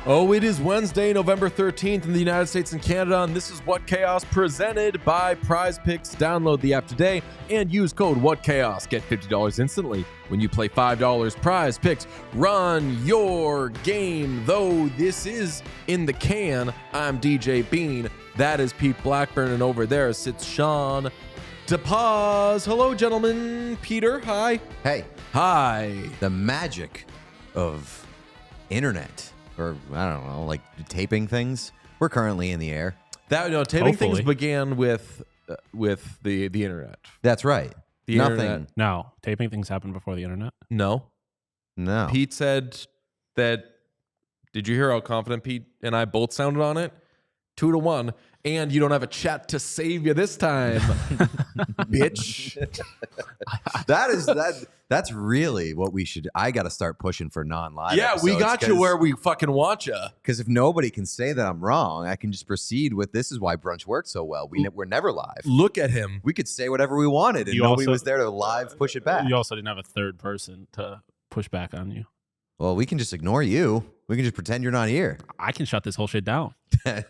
Oh, it is Wednesday, November 13th in the United States and Canada, and this is What Chaos presented by Prize Picks. Download the app today and use code WhatChaos. Get $50 instantly when you play $5. Prize Picks, run your game. Though this is in the can, I'm DJ Bean. That is Pete Blackburn, and over there sits Sean DePaz. Hello, gentlemen. Peter, hi. Hey. Hi. The magic of internet. Or, I don't know, like taping things. We're currently in the air. Taping things began with the internet. That's right. Internet. No, taping things happened before the internet. No. Pete said that. Did you hear how confident Pete and I both sounded on it? 2-1, and you don't have a chat to save you this time, bitch. That's really what we should. I got to start pushing for non-live. Yeah, we got you where we fucking want you. Because if nobody can say that I'm wrong, I can just proceed with this is why brunch works so well. We're never live. Look at him. We could say whatever we wanted, and nobody was there to live push it back. You also didn't have a third person to push back on you. Well, we can just ignore you. We can just pretend you're not here. I can shut this whole shit down.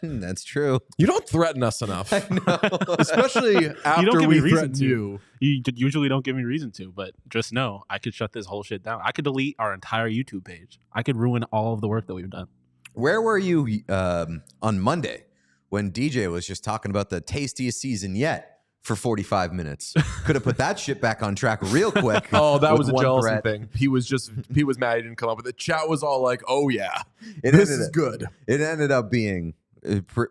That's true. You don't threaten us enough. I know. Especially after we threaten you. You usually don't give me reason to, but just know I could shut this whole shit down. I could delete our entire YouTube page. I could ruin all of the work that we've done. Where were you on Monday when DJ was just talking about the tastiest season yet for 45 minutes? Could have put that shit back on track real quick. Oh, that was a jealousy thing. He was mad he didn't come up with it. Chat was all like, oh yeah, this is good. It ended up being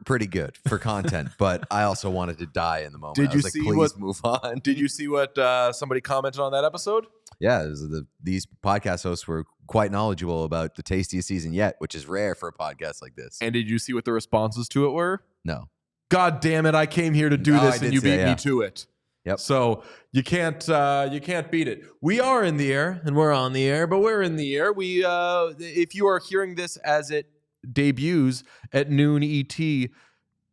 pretty good for content, but I also wanted to die in the moment. Did you see please move on. Did you see what somebody commented on that episode? Yeah, these podcast hosts were quite knowledgeable about the tastiest season yet, which is rare for a podcast like this. And did you see what the responses to it were? No. God damn it! I came here to do this, and you beat me to it. Yep. So you can't beat it. We are in the air, and we're on the air, but we're in the air. We, if you are hearing this as it debuts at noon ET,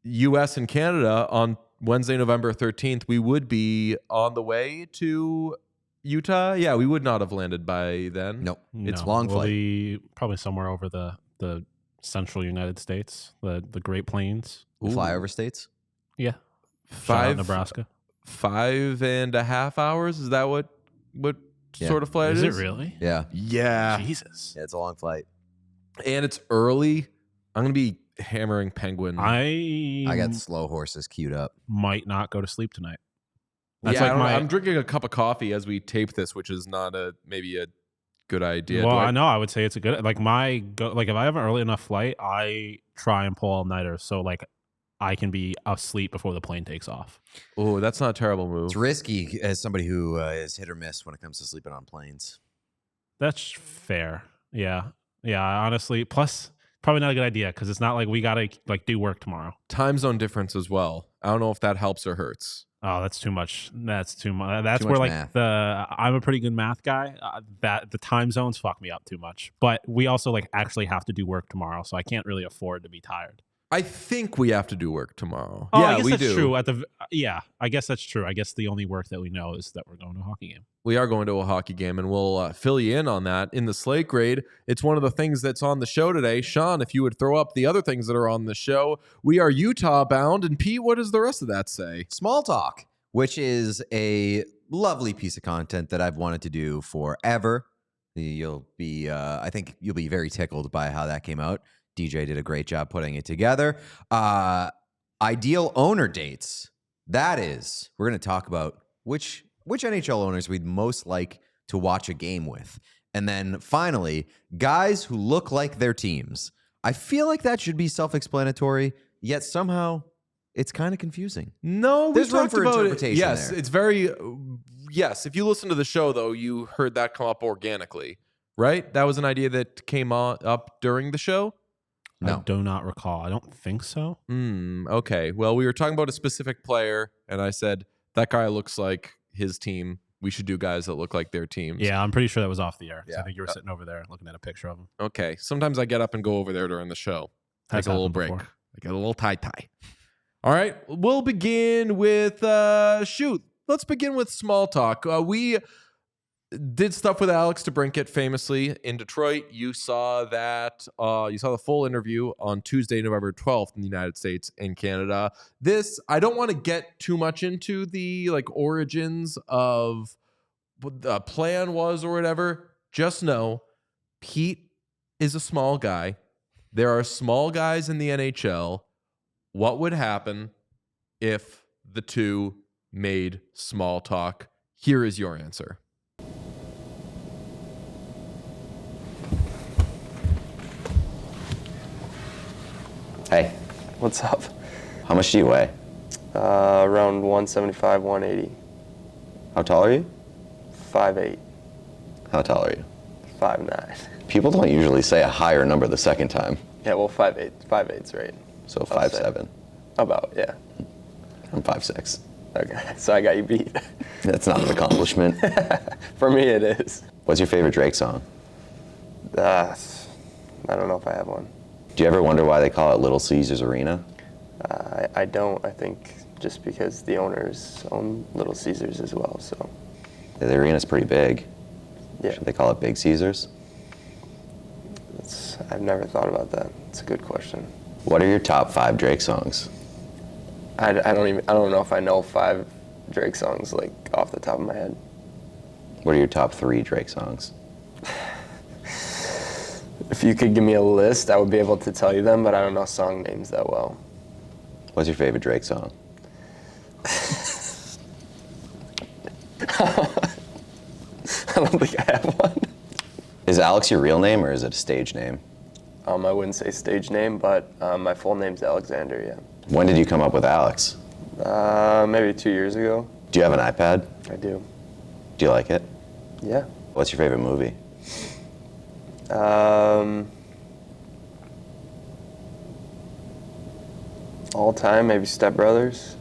U.S. and Canada on Wednesday, November 13th, we would be on the way to Utah. Yeah, we would not have landed by then. Nope. It's long flight. We'll be probably somewhere over the central United States, the Great Plains. Flyover states? Yeah. Nebraska. 5.5 hours? Is that what sort of flight is it is? Is it really? Yeah. Yeah. Jesus. Yeah, it's a long flight. And it's early. I'm going to be hammering Penguin. I got slow horses queued up. Might not go to sleep tonight. I'm drinking a cup of coffee as we tape this, which is not maybe a good idea. Well, I know. I would say it's a good. If I have an early enough flight, I try and pull all-nighters. So I can be asleep before the plane takes off. Oh, that's not a terrible move. It's risky as somebody who is hit or miss when it comes to sleeping on planes. That's fair. Yeah. Honestly, plus probably not a good idea because it's not like we gotta do work tomorrow. Time zone difference as well. I don't know if that helps or hurts. Oh, that's too much. That's too much. That's too where much math. I'm a pretty good math guy. That the time zones fuck me up too much. But we also actually have to do work tomorrow, so I can't really afford to be tired. I think we have to do work tomorrow. Oh, yeah, I guess we that's do. true. I guess that's true. I guess the only work that we know is that we're going to a hockey game. We are going to a hockey game, and we'll fill you in on that in the Slate Grade. It's one of the things that's on the show today. Sean, if you would throw up the other things that are on the show. We are Utah bound, and Pete, what does the rest of that say? Small Talk, which is a lovely piece of content that I've wanted to do forever. I think you'll be very tickled by how that came out. DJ did a great job putting it together. Ideal owner dates. That is, we're going to talk about which NHL owners we'd most like to watch a game with. And then finally, guys who look like their teams. I feel like that should be self-explanatory. yet somehow it's kind of confusing. No, There's we room talked for about interpretation it. Yes, there. it's very yes. If you listen to the show, though, you heard that come up organically, right? That was an idea that came up during the show. I No. do not recall. I don't think so. Okay. Well, we were talking about a specific player, and I said that guy looks like his team. We should do guys that look like their teams. Yeah, I'm pretty sure that was off the air. Yeah. I think you were sitting over there looking at a picture of him. Okay. Sometimes I get up and go over there during the show. Has Take a little happened break. before. I get a little tie-tie. All right. We'll begin with, let's begin with small talk. We did stuff with Alex DeBrincat famously in Detroit. You saw that. You saw the full interview on Tuesday, November 12th in the United States and Canada. This, I don't want to get too much into the origins of what the plan was or whatever. Just know Pete is a small guy. There are small guys in the NHL. What would happen if the two made small talk? Here is your answer. Hey, What's up? how much do you weigh? Around 175, 180. How tall are you? 5'8", How tall are you? 5'9". People don't usually say a higher number the second time. Yeah, well, 5'8". 5'8's right. So I'll say. 5'7". About, yeah. I'm 5'6". Okay, so I got you beat. That's not an accomplishment. For me, it is. What's your favorite Drake song? I don't know if I have one. Do you ever wonder why they call it Little Caesars Arena? I don't. I think just because the owners own Little Caesars as well, so. The arena's pretty big. Yeah, Should they call it Big Caesars? I've never thought about that. It's a good question. What are your top 5 Drake songs? I don't know if I know 5 Drake songs like off the top of my head. What are your top 3 Drake songs? If you could give me a list, I would be able to tell you them, but I don't know song names that well. What's your favorite Drake song? I don't think I have one. Is Alex your real name or is it a stage name? I wouldn't say stage name, but my full name's Alexander, yeah. When did you come up with Alex? Maybe 2 years ago. Do you have an iPad? I do. Do you like it? Yeah. What's your favorite movie? All time, maybe Step Brothers.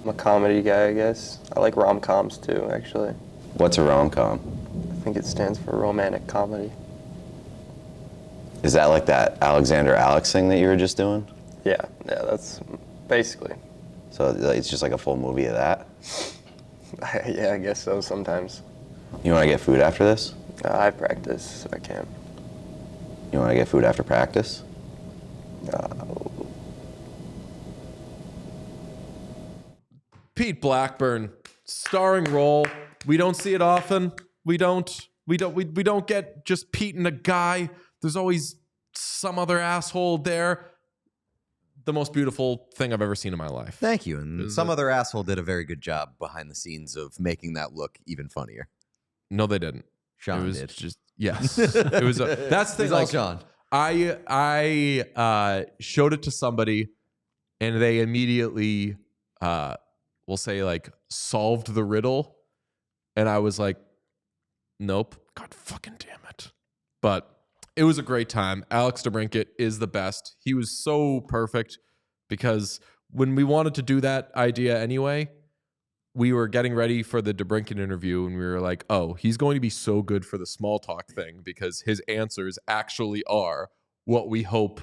I'm a comedy guy, I guess. I like rom-coms too, actually. What's a rom-com? I think it stands for romantic comedy. Is that like that Alexander Alex thing that you were just doing? Yeah, that's basically. So it's just like a full movie of that? Yeah, I guess so sometimes. You want to get food after this? I practice if I can. You want to get food after practice? Pete Blackburn, starring role. We don't see it often. We don't get just Pete and a guy. There's always some other asshole there. The most beautiful thing I've ever seen in my life. Thank you. And some other asshole did a very good job behind the scenes of making that look even funnier. No, they didn't. Sean it was did. just yes. It was. That's the thing. He's all Like, Sean. I showed it to somebody, and they immediately, we'll say like solved the riddle, and I was like, nope. God fucking damn it. But it was a great time. Alex DeBrincat is the best. He was so perfect because when we wanted to do that idea anyway, we were getting ready for the DeBrincat interview and we were like, oh, he's going to be so good for the small talk thing because his answers actually are what we hope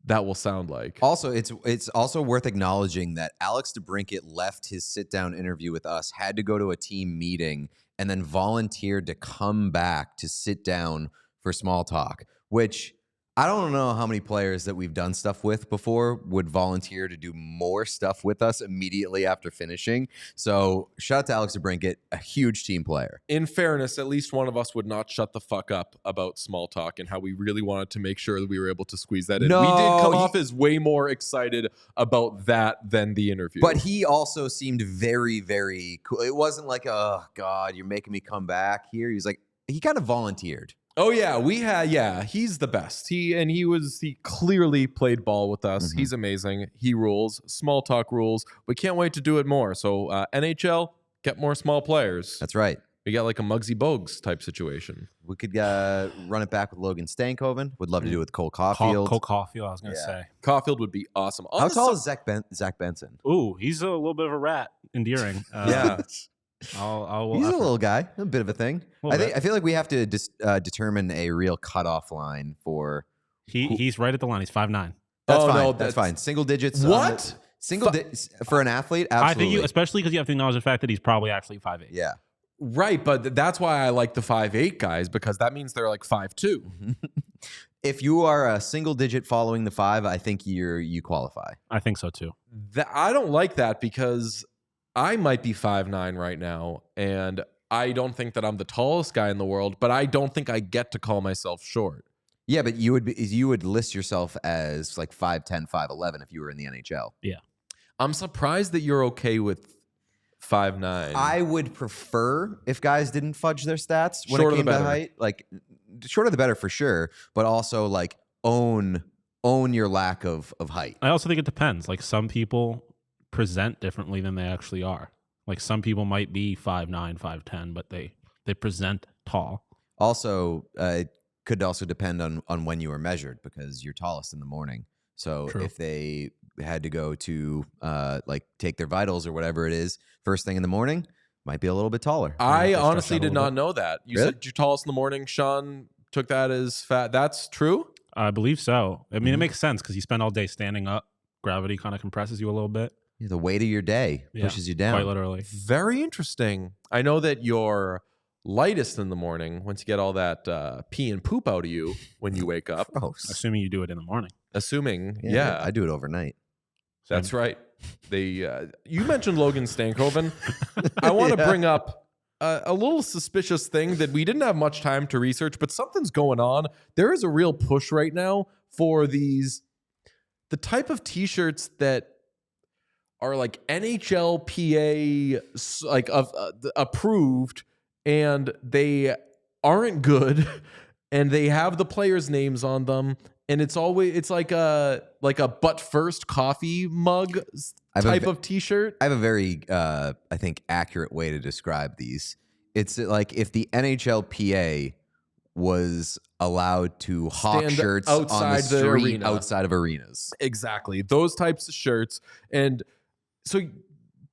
that will sound like. Also, it's also worth acknowledging that Alex DeBrincat left his sit-down interview with us, had to go to a team meeting, and then volunteered to come back to sit down for small talk, which I don't know how many players that we've done stuff with before would volunteer to do more stuff with us immediately after finishing. So shout out to Alex DeBrincat, a huge team player. In fairness, at least one of us would not shut the fuck up about small talk and how we really wanted to make sure that we were able to squeeze that in. No, we did come off as way more excited about that than the interview. But he also seemed very, very cool. It wasn't like, oh, God, you're making me come back here. He was like, he kind of volunteered. Oh yeah, he's the best. He clearly played ball with us. Mhm. He's amazing. He rules. Small talk rules. We can't wait to do it more. So NHL, get more small players. That's right. We got like a Muggsy Bogues type situation. We could run it back with Logan Stankoven. Would love to do it with Cole Caulfield. Cole Caulfield, I was going to Yeah. say. Caulfield would be awesome. How tall is Zach Benson? Ooh, he's a little bit of a rat. Endearing. Yeah. He's a little guy, a bit of a thing. I feel like we have to determine a real cutoff line for. He's right at the line. He's 5'9". That's Oh, fine. no, that's that's- fine. Single digits. What? For an athlete? I Absolutely. think especially because you have to acknowledge the fact that he's probably actually 5'8". Yeah. Right, but that's why I like the 5'8" guys, because that means they're like 5'2". If you are a single digit following the 5, I think you qualify. I think so too. I don't like that because I might be 5'9" right now, and I don't think that I'm the tallest guy in the world, but I don't think I get to call myself short. Yeah, but you would list yourself as like 5'10", 5'11" if you were in the NHL. Yeah. I'm surprised that you're okay with 5'9". I would prefer if guys didn't fudge their stats when Shorter it the came to better. height. Like, shorter the better for sure, but also like own your lack of height. I also think it depends. Like some people present differently than they actually are. Like some people might be 5'9", 5'10", but they present tall. Also, it could also depend on when you were measured because you're tallest in the morning. So True. if they had to go to like take their vitals or whatever it is first thing in the morning, might be a little bit taller. I they stretch honestly out a did little not know that. You Really? said you're tallest in the morning. Sean took that as fat. That's true? I believe so. I mean, it Mhm. makes sense because you spend all day standing up. Gravity kind of compresses you a little bit. Yeah, the weight of your day Yeah, pushes you down. Quite literally. Very interesting. I know that you're lightest in the morning once you get all that pee and poop out of you when you wake up. Gross. Assuming you do it in the morning. Assuming, yeah, I do it overnight. that's right. You mentioned Logan Stankoven. I want to bring up a little suspicious thing that we didn't have much time to research, but something's going on. There is a real push right now for the type of t-shirts that are like NHLPA like approved, and they aren't good, and they have the players' names on them, and it's like a butt first coffee mug type of t-shirt. I have a very, I think, accurate way to describe these. It's like if the NHLPA was allowed to hawk Stand shirts on outside the the street arena. outside of arenas. Exactly. Those types of shirts. And so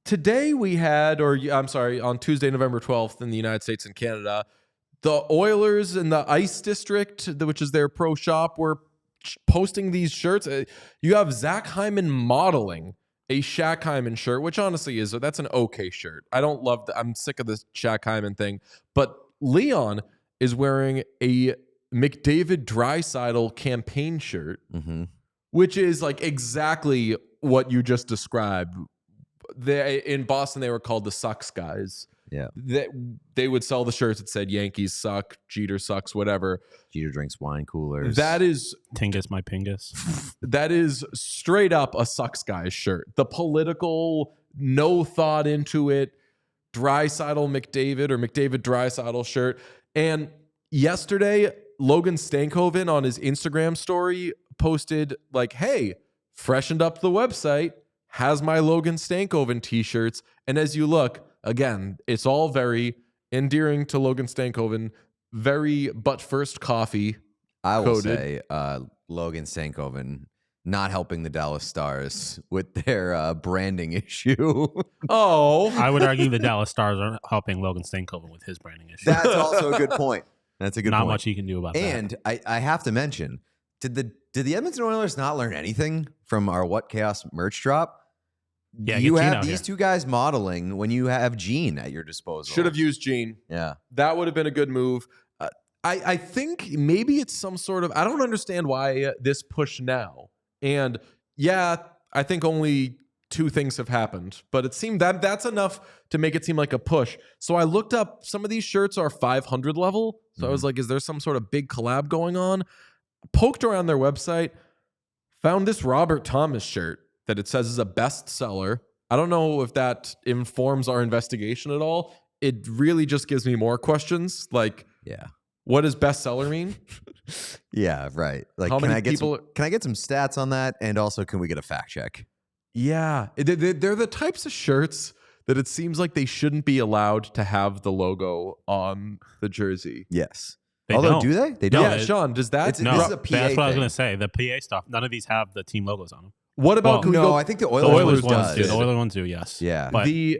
today we had, on Tuesday, November 12th in the United States and Canada, the Oilers in the Ice District, which is their pro shop, were posting these shirts. You have Zach Hyman modeling a Shaq Hyman shirt, which honestly that's an okay shirt. I don't love I'm sick of this Shaq Hyman thing. But Leon is wearing a McDavid Draisaitl campaign shirt, Mm-hmm. which is like exactly what you just described. In Boston, they were called the Sucks guys. Yeah. They would sell the shirts that said Yankees suck, Jeter sucks, whatever. Jeter drinks wine coolers. That is Tingus, my pingus. that is straight up a Sucks guys shirt. The political, no thought into it, Draisaitl McDavid or McDavid Draisaitl shirt. And yesterday, Logan Stankoven on his Instagram story posted like, hey, freshened up the website, has my Logan Stankoven t-shirts. And as you look, again, it's all very endearing to Logan Stankoven, very butt first coffee. I will coded. say Logan Stankoven not helping the Dallas Stars with their branding issue. Oh, I would argue the Dallas Stars are helping Logan Stankoven with his branding issue. That's also a good point. That's a good Not point. much he can do about that. And I have to mention, did the Edmonton Oilers not learn anything from our What Chaos merch drop? Yeah, You get Gene have out these here. two guys modeling when you have Gene at your disposal. should have used Gene. Yeah. That would have been a good move. I think maybe it's some sort of, I don't understand why this push now. And yeah, I think only two things have happened, but it seemed that's enough to make it seem like a push. So I looked up, some of these shirts are 500 level. So I was like, is there some sort of big collab going on? Poked around their website, found this Robert Thomas shirt that it says is a bestseller. I don't know if that informs our investigation at all. It really just gives me more questions. Like, Yeah. What does bestseller mean? Yeah, right. Like, How can many I get people- can I get some stats on that? And also, can we get a fact check? Yeah, they're the types of shirts that it seems like they shouldn't be allowed to have the logo on the jersey. Yes. They Although, don't. do they? They No, don't. Yeah, Sean, does that? It's- No, this is a PA that's what I was thing. going to say. The PA stuff. None of these have the team logos on them. What about? Well, can we No, go, I think the The Oilers, Oilers does. ones do. The Oilers ones do. Yes. Yeah. But and the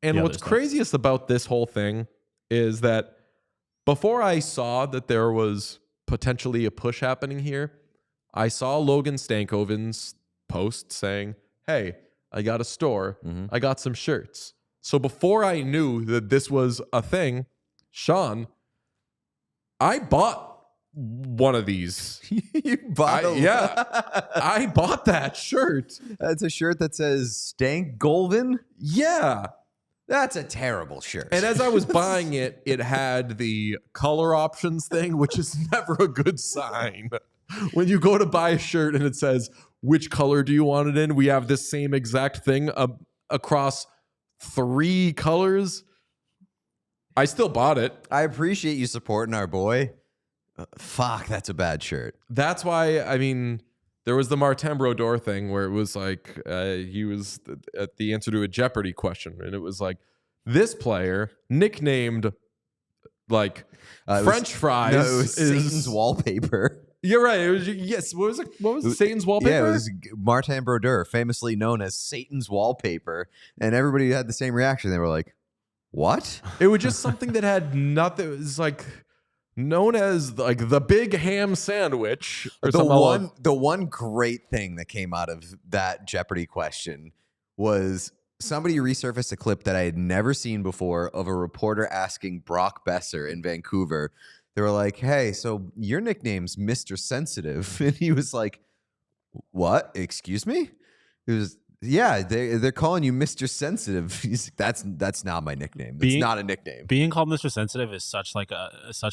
what's other stuff. craziest about this whole thing is that before I saw that there was potentially a push happening here, I saw Logan Stankoven's post saying, "Hey, I got a store. I got some shirts." So before I knew that this was a thing, Sean, I bought one of these. You bought I bought that shirt. That's a shirt that says Stank Golvin. Yeah. That's a terrible shirt. And as I was buying it, it had the color options thing, which is never a good sign. When you go to buy a shirt and it says, which color do you want it in? We have this same exact thing across 3 colors. I still bought it. I appreciate you supporting our boy. Fuck, that's a bad shirt. That's why, I mean, there was the Martin Brodeur thing where it was like, he was at the answer to a Jeopardy question. And it was like, this player nicknamed like French fries. No, it was Satan's wallpaper. You're right. It was, yes. What was it? What was it? Satan's wallpaper? Yeah, it was Martin Brodeur, famously known as Satan's wallpaper. And everybody had the same reaction. They were like, what? It was just something that had nothing. It was like known as like the big ham sandwich or something. The one great thing that came out of that Jeopardy question was somebody resurfaced a clip that I had never seen before of a reporter asking Brock Besser in Vancouver. They were like, "Hey, so your nickname's Mr. Sensitive," and he was like, "What? Excuse me?" It was, yeah, they're calling you Mr. Sensitive. He's like, that's not my nickname. That's not a nickname. Being called Mr. Sensitive is such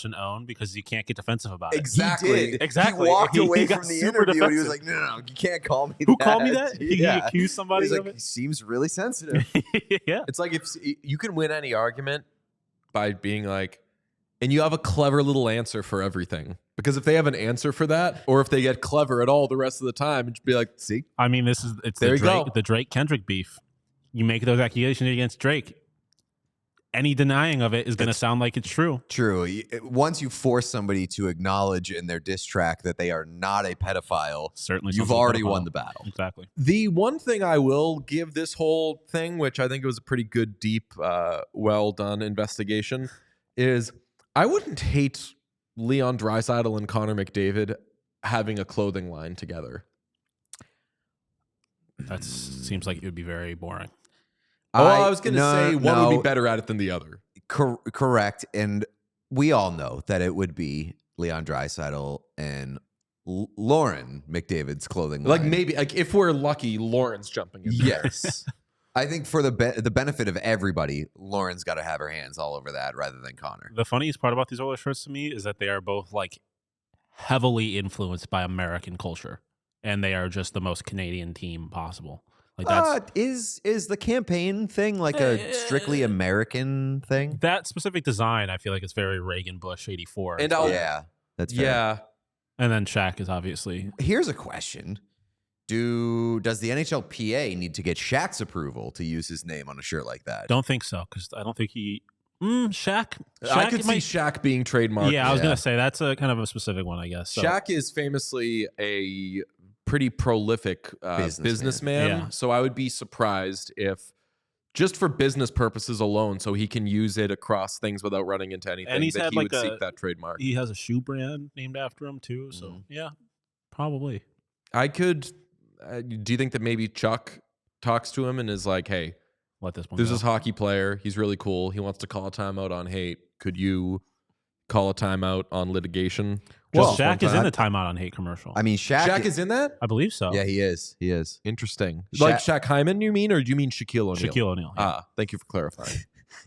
an own because you can't get defensive about it. Exactly. He did. Exactly. He walked He away got from the super interview and he was defensive. like, no, you can't call me Who that. called me that? He accused somebody He's of like, it? he seems really sensitive. Yeah. It's like if you can win any argument by being like, and you have a clever little answer for everything. Because if they have an answer for that, or if they get clever at all the rest of the time, it'd be like, see? I mean, it's There you go. the Drake Kendrick beef. You make those accusations against Drake. Any denying of it is going to sound like it's true. True. Once you force somebody to acknowledge in their diss track that they are not a pedophile, Certainly, you've something already pedophile. won the battle. Exactly. The one thing I will give this whole thing, which I think was a pretty good, deep, well done investigation, is I wouldn't hate Leon Draisaitl and Connor McDavid having a clothing line together. That seems like it would be very boring. I was going to say one would be better at it than the other. Correct. And we all know that it would be Leon Draisaitl and Lauren McDavid's clothing line. Like maybe, like if we're lucky, Lauren's jumping in there. Yes. I think for the benefit of everybody, Lauren's got to have her hands all over that rather than Connor. The funniest part about these Oilers shirts to me is that they are both like heavily influenced by American culture, and they are just the most Canadian team possible. Like that's Is the campaign thing like a strictly American thing? that specific design. I feel like it's very Reagan Bush '84, And I'll, Yeah, that's fair. yeah. and then Shaq is obviously. Here's a question. Does the NHLPA need to get Shaq's approval to use his name on a shirt like that? Don't think so because I don't think he. Shaq. I could see might- Shaq being trademarked. Yeah, I was Yeah. gonna say that's a kind of a specific one, I guess. So. Shaq is famously a pretty prolific businessman. Yeah. So I would be surprised if, just for business purposes alone, so he can use it across things without running into anything, And he's that had he like would seek that trademark. He has a shoe brand named after him too. So Mhm. yeah, probably. I could. Do you think that maybe Chuck talks to him and is like, "Hey, Let this one. there's go. this hockey player. He's really cool. He wants to call a timeout on hate. Could you call a timeout on litigation?" Well, Just one Shaq is in time? the timeout on hate commercial. I mean, Shaq is in that? I believe so. Yeah, he is. He is. Interesting. Like Shaq Hyman, you mean, or do you mean Shaquille O'Neal? Shaquille O'Neal. Yeah. Ah, thank you for clarifying.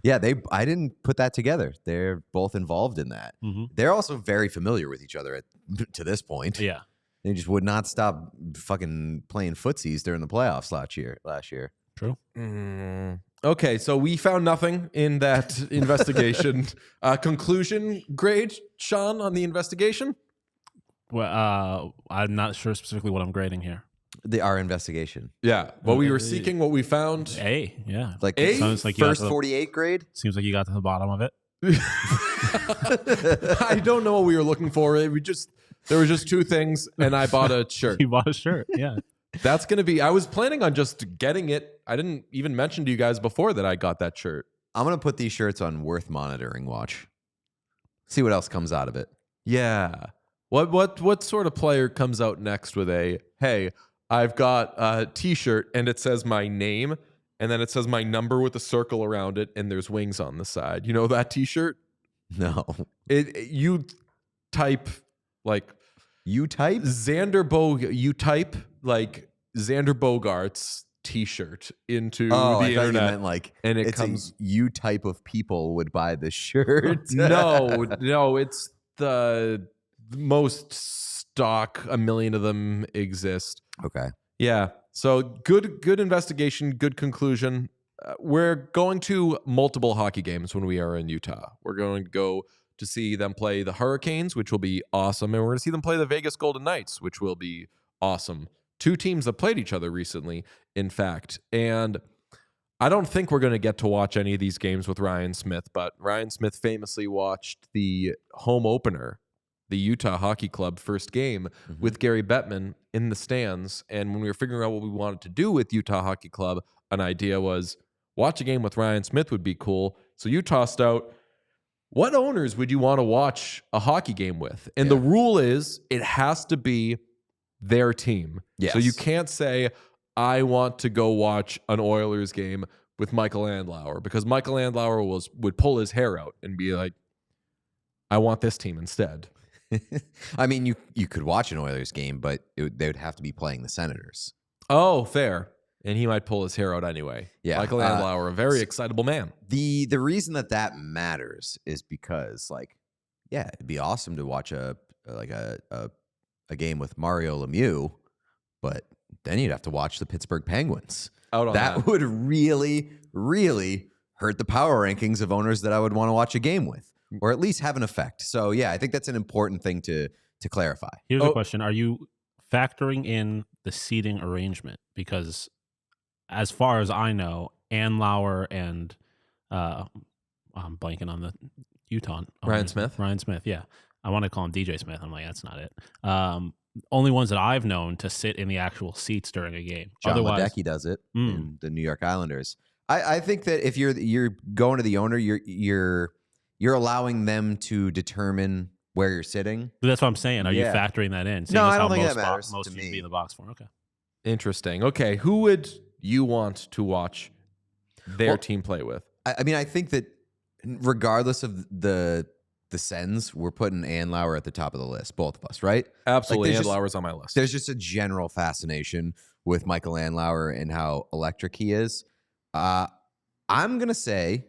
Yeah, I didn't put that together. They're both involved in that. Mhm. They're also very familiar with each other to this point. Yeah. They just would not stop fucking playing footsies during the playoffs last year. True. Okay, so we found nothing in that investigation. Conclusion grade, Sean, on the investigation? Well, I'm not sure specifically what I'm grading here. Our investigation. Yeah, what we were seeking, what we found. A, yeah. Like A? Sounds like you got first to the, 48 grade? seems like you got to the bottom of it. I don't know what we were looking for. There were just two things, and I bought a shirt. You bought a shirt, yeah. That's going to be, I was planning on just getting it. I didn't even mention to you guys before that I got that shirt. I'm going to put these shirts on Worth Monitoring Watch. See what else comes out of it. Yeah. What sort of player comes out next with hey, I've got a t-shirt and it says my name and then it says my number with a circle around it and there's wings on the side. You know that t-shirt? No. You type like You type? you type like Xander Bogaerts t-shirt into Oh, the I thought you internet. meant like and it it's comes you type of people would buy this shirt. no, it's the most stock. A million of them exist. Okay. Yeah. So good investigation, good conclusion. We're going to multiple hockey games when we are in Utah. We're going to go to see them play the Hurricanes, which will be awesome. And we're going to see them play the Vegas Golden Knights, which will be awesome. Two teams that played each other recently, in fact. And I don't think we're going to get to watch any of these games with Ryan Smith, but Ryan Smith famously watched the home opener, the Utah Hockey Club first game with Gary Bettman in the stands. And when we were figuring out what we wanted to do with Utah Hockey Club, an idea was watch a game with Ryan Smith would be cool. So you tossed out, what owners would you want to watch a hockey game with? And the rule is it has to be their team. Yes. So you can't say, I want to go watch an Oilers game with Michael Andlauer, because Michael Andlauer would pull his hair out and be like, I want this team instead. I mean, you could watch an Oilers game, but they would have to be playing the Senators. Oh, fair. And he might pull his hair out anyway. Yeah. Michael Andlauer, a very excitable man. The reason that matters is because, like, yeah, it'd be awesome to watch a game with Mario Lemieux, but then you'd have to watch the Pittsburgh Penguins. Out on that. Would really, really hurt the power rankings of owners that I would want to watch a game with, or at least have an effect. So yeah, I think that's an important thing to clarify. Here's a question. Are you factoring in the seating arrangement? Because as far as I know, Andlauer and I'm blanking on the Utah. Ryan Smith? Ryan Smith, yeah. I want to call him DJ Smith. I'm like, that's not it. Only ones that I've known to sit in the actual seats during a game. John Otherwise, Ledecky does it in the New York Islanders. I think that if you're going to the owner, you're allowing them to determine where you're sitting. that's what I'm saying. Are you Yeah. factoring that in? No, Seeing as I don't how think most that matters most to teams me. be in the box for. Okay. Interesting. Okay, who would you want to watch their team play with? I mean, I think that regardless of the Sens, we're putting Andlauer at the top of the list, both of us, right? Absolutely. there's just- Andlauer's on my list. There's just a general fascination with Michael Andlauer and how electric he is. I'm going to say,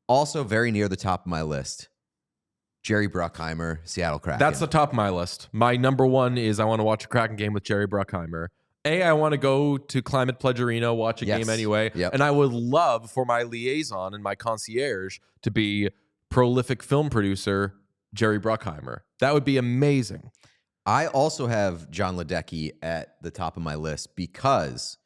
also very near the top of my list, Jerry Bruckheimer, Seattle Kraken. That's the top of my list. My number one is I want to watch a Kraken game with Jerry Bruckheimer. I want to go to Climate Pledge Arena, watch a game anyway. Yep. And I would love for my liaison and my concierge to be prolific film producer Jerry Bruckheimer. That would be amazing. I also have John Ledecky at the top of my list because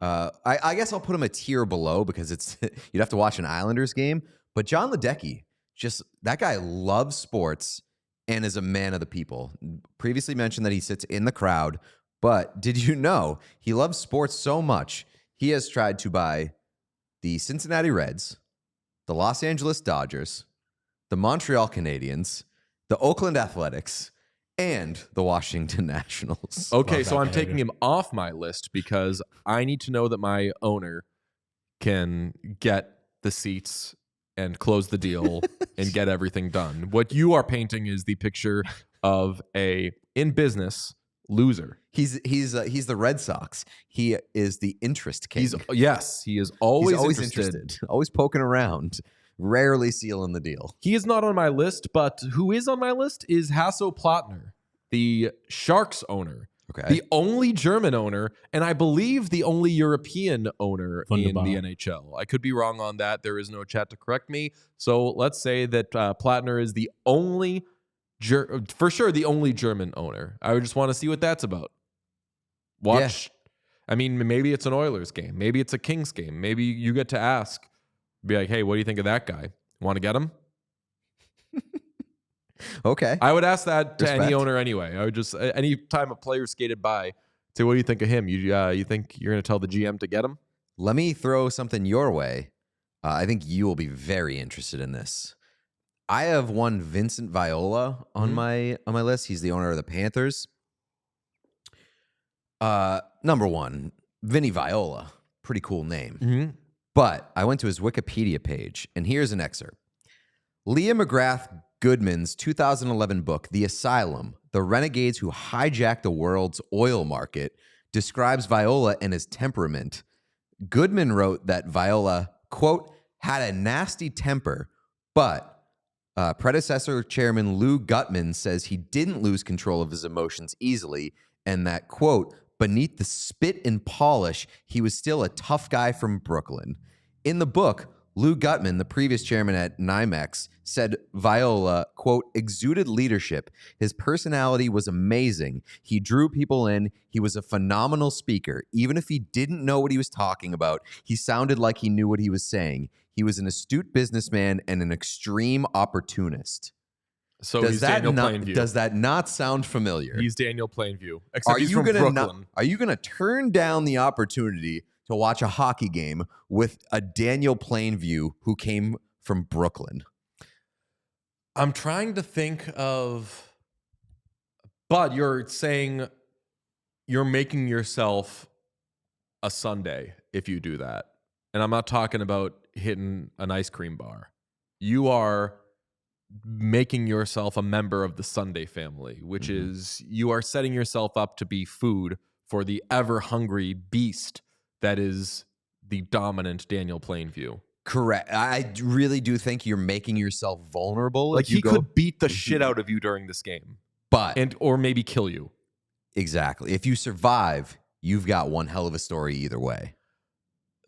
I guess I'll put him a tier below because it's you'd have to watch an Islanders game. But John Ledecky, just that guy loves sports and is a man of the people. Previously mentioned that he sits in the crowd, but did you know he loves sports so much he has tried to buy the Cincinnati Reds, the Los Angeles Dodgers, the Montreal Canadiens, the Oakland Athletics, and the Washington Nationals. Okay, Love so that I'm behavior. taking him off my list because I need to know that my owner can get the seats and close the deal and get everything done. What you are painting is the picture of a in business loser. He's the Red Sox. He is the interest king. He is always interested, always poking around, rarely sealing the deal. He is not on my list, but who is on my list is Hasso Plattner, the Sharks owner. Okay. The only German owner, and I believe the only European owner in the Wunderbar. NHL. I could be wrong on that. There is no chat to correct me. So let's say that Platner is the only, for sure, the only German owner. I would just want to see what that's about. Watch. I mean, maybe it's an Oilers game. Maybe it's a Kings game. Maybe you get to ask, be like, hey, what do you think of that guy? Want to get him? Okay. I would ask that to Respect. any owner anyway. I would just, any time a player skated by, say, what do you think of him? You think you're going to tell the GM to get him? Let me throw something your way. I think you will be very interested in this. I have one Vincent Viola on my list. He's the owner of the Panthers. Number one, Vinny Viola. Pretty cool name. Mm-hmm. But I went to his Wikipedia page, and here's an excerpt. Leah McGrath Goodman's 2011 book, The Asylum, The Renegades Who Hijacked the World's Oil Market, describes Viola and his temperament. Goodman wrote that Viola, quote, had a nasty temper, but predecessor chairman Lou Gutman says he didn't lose control of his emotions easily, and that, quote, beneath the spit and polish, he was still a tough guy from Brooklyn. In the book, Lou Gutman, the previous chairman at NYMEX, said Viola, quote, exuded leadership. His personality was amazing. He drew people in. He was a phenomenal speaker. Even if he didn't know what he was talking about, he sounded like he knew what he was saying. He was an astute businessman and an extreme opportunist. So he's Daniel Plainview. Does that not sound familiar? He's Daniel Plainview. Except he's from Brooklyn. Are you going to turn down the opportunity to watch a hockey game with a Daniel Plainview who came from Brooklyn? I'm trying to think of, but you're saying you're making yourself a Sunday if you do that. And I'm not talking about hitting an ice cream bar. You are making yourself a member of the Sunday family, which is you are setting yourself up to be food for the ever hungry beast that is the dominant Daniel Plainview. Correct. I really do think you're making yourself vulnerable. Like he could beat the shit out of you during this game, or maybe kill you. Exactly. If you survive, you've got one hell of a story either way.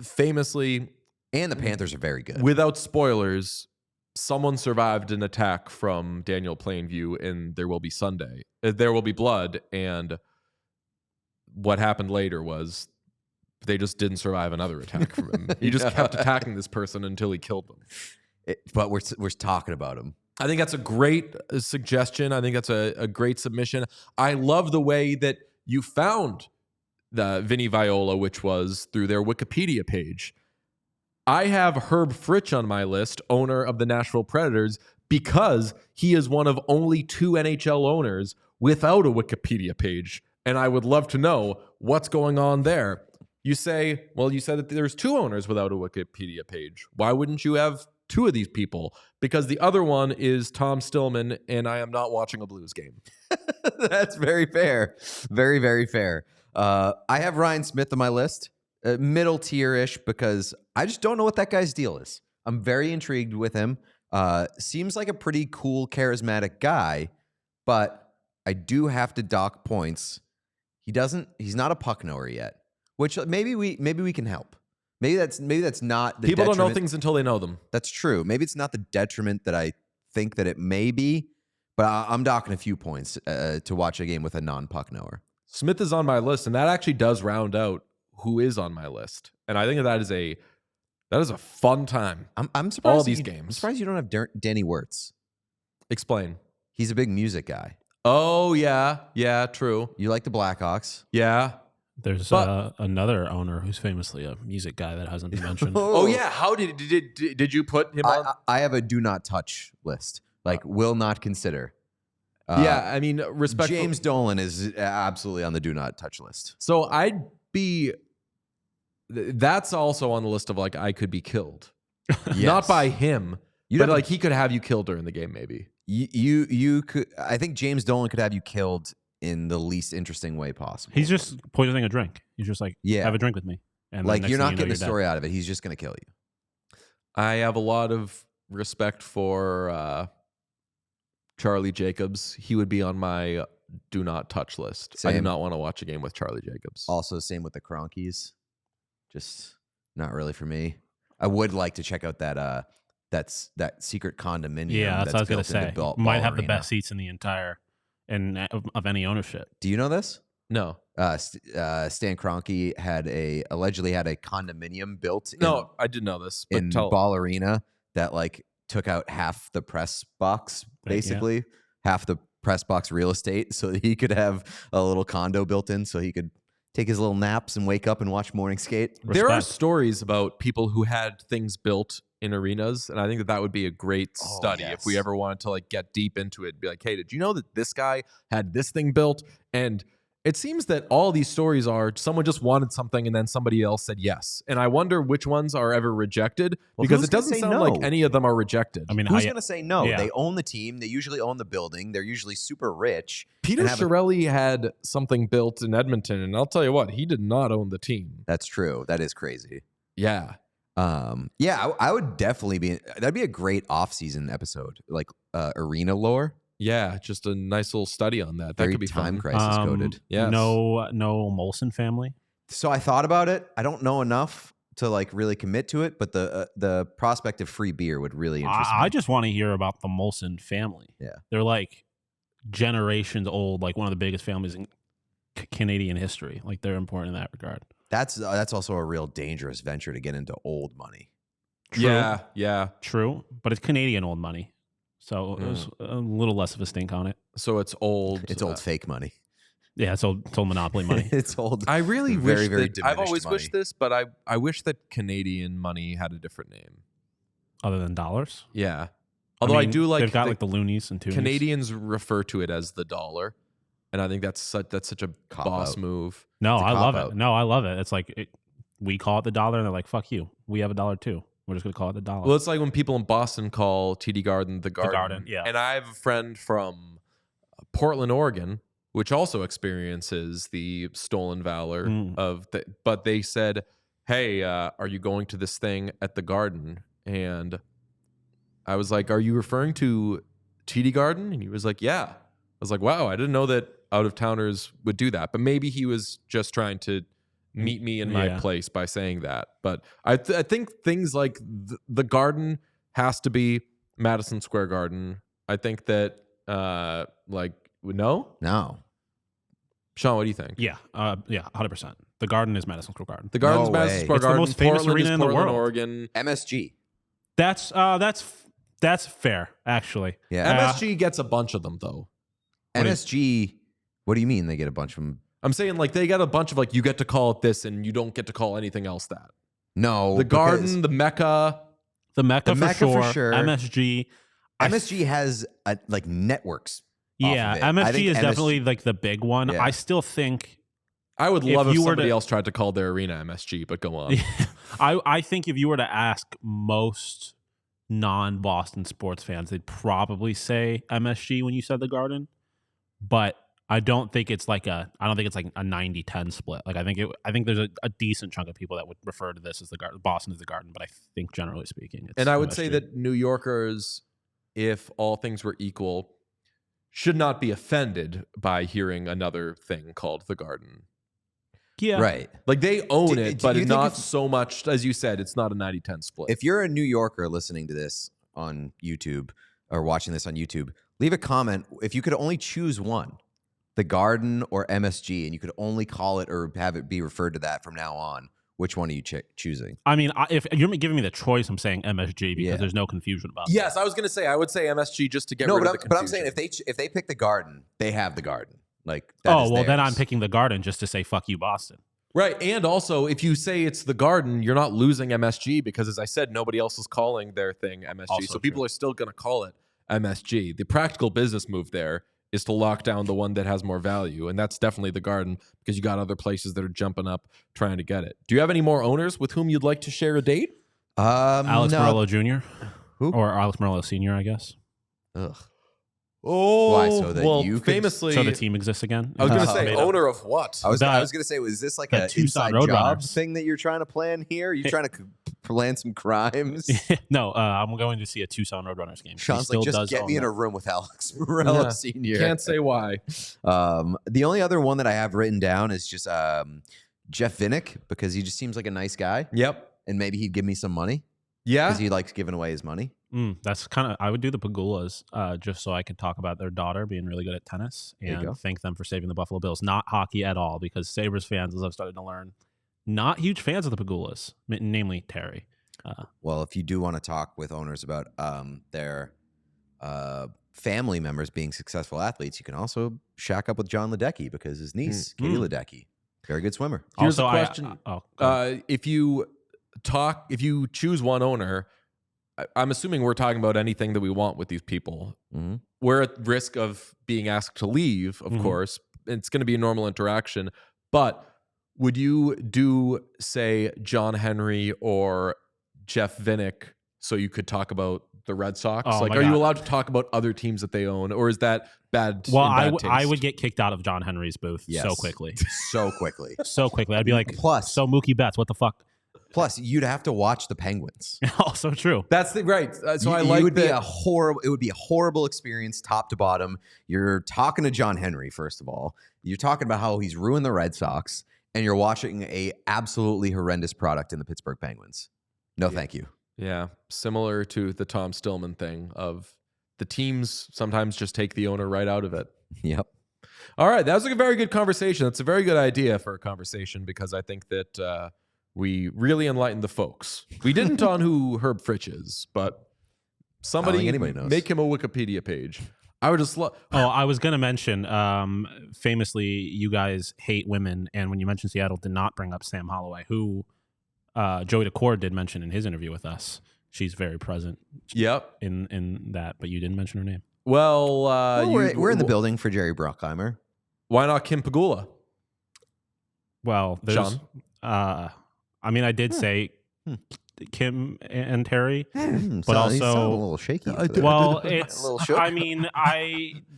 Famously, and the Panthers are very good. Without spoilers, someone survived an attack from Daniel Plainview in There Will Be Sunday. There Will Be Blood, and what happened later was they just didn't survive another attack from him. He just kept attacking this person until he killed them. But we're talking about him. I think that's a great suggestion. I think that's a great submission. I love the way that you found the Vinny Viola, which was through their Wikipedia page. I have Herb Fritsch on my list, owner of the Nashville Predators, because he is one of only 2 NHL owners without a Wikipedia page. And I would love to know what's going on there. You say, well, you said that there's 2 owners without a Wikipedia page. Why wouldn't you have 2 of these people? Because the other one is Tom Stillman, and I am not watching a Blues game. That's very fair. Very, very fair. I have Ryan Smith on my list. Middle tier-ish, because I just don't know what that guy's deal is. I'm very intrigued with him. Seems like a pretty cool, charismatic guy, but I do have to dock points. He's not a puck knower yet, which maybe we can help. Maybe that's not the People detriment. don't know things until they know them. That's true. Maybe it's not the detriment that I think that it may be, but I'm docking a few points to watch a game with a non-puck knower. Smith is on my list, and that actually does round out who is on my list. And I think that is a fun time. I'm surprised all these games. I'm surprised you don't have Danny Wirtz. Explain. He's a big music guy. Oh yeah, true. You like the Blackhawks? Yeah. There's another owner who's famously a music guy that hasn't been mentioned. Oh yeah, how did you put him on? I have a do not touch list. Like will not consider. Yeah, I mean, respect. James Dolan is absolutely on the do not touch list. So I'd be. That's also on the list of like I could be killed, not by him, but like he could have you killed during the game. Maybe you could. I think James Dolan could have you killed in the least interesting way possible. He's just poisoning a drink. He's just like, have a drink with me. And like you're not getting a story out of it. He's just going to kill you. I have a lot of respect for Charlie Jacobs. He would be on my do not touch list. I do Same. not want to watch a game with Charlie Jacobs. Also, same with the Cronkies. Just not really for me. I would like to check out that secret condominium. Yeah, that's what I was gonna built into say. Ball Might have the Arena. best seats in the entire of any ownership. Do you know this? No. Stan Kroenke allegedly had a condominium built No, I did know this. But in Ball Arena that like took out half the press box, basically half the press box real estate, so that he could have a little condo built in, so he could take his little naps and wake up and watch morning skate. There are stories about people who had things built in arenas, and I think that would be a great study if we ever wanted to like get deep into it. Be like, hey, did you know that this guy had this thing built? And it seems that all these stories are someone just wanted something and then somebody else said yes. And I wonder which ones are ever rejected, because it doesn't sound like any of them are rejected. I mean, who's going to say no? Yeah. They own the team. They usually own the building. They're usually super rich. Peter Chiarelli had something built in Edmonton, and I'll tell you what, he did not own the team. That's true. That is crazy. Yeah. I would definitely be. That'd be a great off-season episode, like arena lore. Yeah, just a nice little study on that. That Very could be time fun. crisis coded. Yes. No Molson family. So I thought about it. I don't know enough to like really commit to it, but the prospect of free beer would really interest me. I just want to hear about the Molson family. Yeah. They're like generations old, like one of the biggest families in Canadian history. Like they're important in that regard. That's also a real dangerous venture to get into old money. True. Yeah. True, but it's Canadian old money. So there's a little less of a stink on it. So it's old. It's old fake money. Yeah, it's old monopoly money. It's old. I really very, wish very that I've diminished always money. wished this, but I wish that Canadian money had a different name. Other than dollars. Yeah. Although I mean, do like they've got like the loonies and toonies. Canadians refer to it as the dollar, and I think that's such a boss move. No, It's a I love cop-out. it. No, I love it. It's like we call it the dollar, and they're like, "Fuck you, we have a dollar too. We're just gonna call it the dollar." Well, it's like when people in Boston call TD Garden the Garden. Garden, yeah. And I have a friend from Portland, Oregon, which also experiences the stolen valor but they said, "Hey, are you going to this thing at the Garden?" And I was like, "Are you referring to TD Garden?" And he was like, "Yeah." I was like, "Wow, I didn't know that out-of-towners would do that." But maybe he was just trying to meet me in my place by saying that. But I think things like the Garden has to be Madison Square Garden. I think that no. Sean, what do you think? Yeah, 100%. The Garden is Madison Square Garden. The Garden's No Madison way. Square It's the Garden. most famous Portland arena is in the Portland, world. Oregon. MSG. That's fair, actually. Yeah. MSG gets a bunch of them though. MSG. What do you mean they get a bunch of them? I'm saying like they got a bunch of like you get to call it this and you don't get to call anything else that. No. The Garden, the Mecca. The Mecca, for sure. MSG. MSG has like networks. Yeah, off of it. I MSG think is definitely like the big one. Yeah. I still think I would If love if you were somebody to- else tried to call their arena MSG, but go on. I think if you were to ask most non-Boston sports fans, they'd probably say MSG when you said the Garden. But I don't think it's like a 90-10 split. Like I think there's a decent chunk of people that would refer to this as the Garden, Boston as the Garden, but I think generally speaking it's And I would MSG. say that New Yorkers, if all things were equal, should not be offended by hearing another thing called the Garden. yeah. Right. Like they own Do- it, do but you think not if- so much, as you said, it's not a 90-10 split. If you're a New Yorker listening to this on YouTube or watching this on YouTube, leave a comment. If you could only choose one, the Garden or MSG, and you could only call it or have it be referred to that from now on, which one are you choosing? I mean, if you're giving me the choice, I'm saying MSG because Yeah. there's no confusion about Yes, I was going to say, I would say MSG just to get No, rid but of the confusion. I'm saying if they pick the Garden, they have the Garden. Like that. that Oh, is well, then theirs. I'm picking the Garden just to say fuck you, Boston. Right, and also, if you say it's the Garden, you're not losing MSG because, as I said, nobody else is calling their thing MSG. Also so people true. are still going to call it MSG. The practical business move there is to lock down the one that has more value, and that's definitely the Garden because you got other places that are jumping up trying to get it. Do you have any more owners with whom you'd like to share a date? Alex no. Morello Jr. Who? Or Alex Morello Sr., I guess. Ugh. Oh, Why, so that well, you could- famously, So the team exists again. I was going to Oh, say Made up. owner of what? I was The- going to say, was this like the a Tucson inside job Roadrunners. thing that you're trying to plan here? Are you trying to plan some crimes. No, I'm going to see a Tucson Roadrunners game. Sean's like, just get me in a room with Alex Morello Sr. Can't say why. The only other one that I have written down is just Jeff Vinnick, because he just seems like a nice guy. Yep. And maybe he'd give me some money. Yeah. Because he likes giving away his money. That's kind of, I would do the Pagulas just so I could talk about their daughter being really good at tennis and thank them for saving the Buffalo Bills. Not hockey at all, because Sabres fans, as I've started to learn, not huge fans of the Pagulas, namely Terry. Well, if you do want to talk with owners about their family members being successful athletes, you can also shack up with John Ledecky, because his niece, Katie Ledecky, very good swimmer. Here's Also, a question. If you choose one owner, I'm assuming we're talking about anything that we want with these people. Mm-hmm. We're at risk of being asked to leave, of course. It's going to be a normal interaction. But would you do, say, John Henry or Jeff Vinnick so you could talk about the Red Sox? Are you allowed to talk about other teams that they own, or is that bad? Well, I would get kicked out of John Henry's booth so quickly. So quickly. So quickly. I'd be like, so Mookie Betts, what the fuck? Plus, you'd have to watch the Penguins. Also true. That's right. So it would be a horrible experience, top to bottom. You're talking to John Henry, first of all. You're talking about how he's ruined the Red Sox, and you're watching a absolutely horrendous product in the Pittsburgh Penguins. No, thank you. Yeah, similar to the Tom Stillman thing of the teams sometimes just take the owner right out of it. Yep. All right, that was a very good conversation. That's a very good idea for a conversation, because I think that we really enlightened the folks. We didn't on who Herb Fritch is, but somebody knows. Make him a Wikipedia page. I would just love. I was going to mention, famously, you guys hate women, and when you mentioned Seattle, did not bring up Sam Holloway, who Joey DeCord did mention in his interview with us. She's very present. Yep. In that, but you didn't mention her name. Well, we're in the building for Jerry Bruckheimer. Why not Kim Pegula? Well, there's Sean. I mean, I did say Kim and Terry, but also he's a also little shaky. well, it's. A little shook. I mean,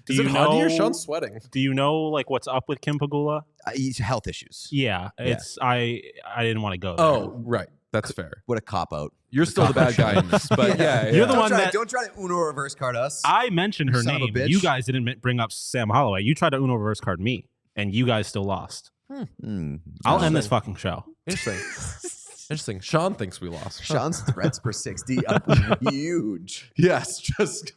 Is it honey or Sean's sweating? Do you know like what's up with Kim Pegula? He's health issues. Yeah, it's. I didn't want to go there. Oh, right. That's fair. What a cop out. You're still the bad guy in this, but yeah. You're the one don't try to Uno reverse card us. I mentioned her Son of a name. bitch. You guys didn't bring up Sam Holloway. You tried to Uno reverse card me, and you guys still lost. I'll end this fucking show. Interesting. Sean thinks we lost. Sean's threats per 60 up huge. Yes, just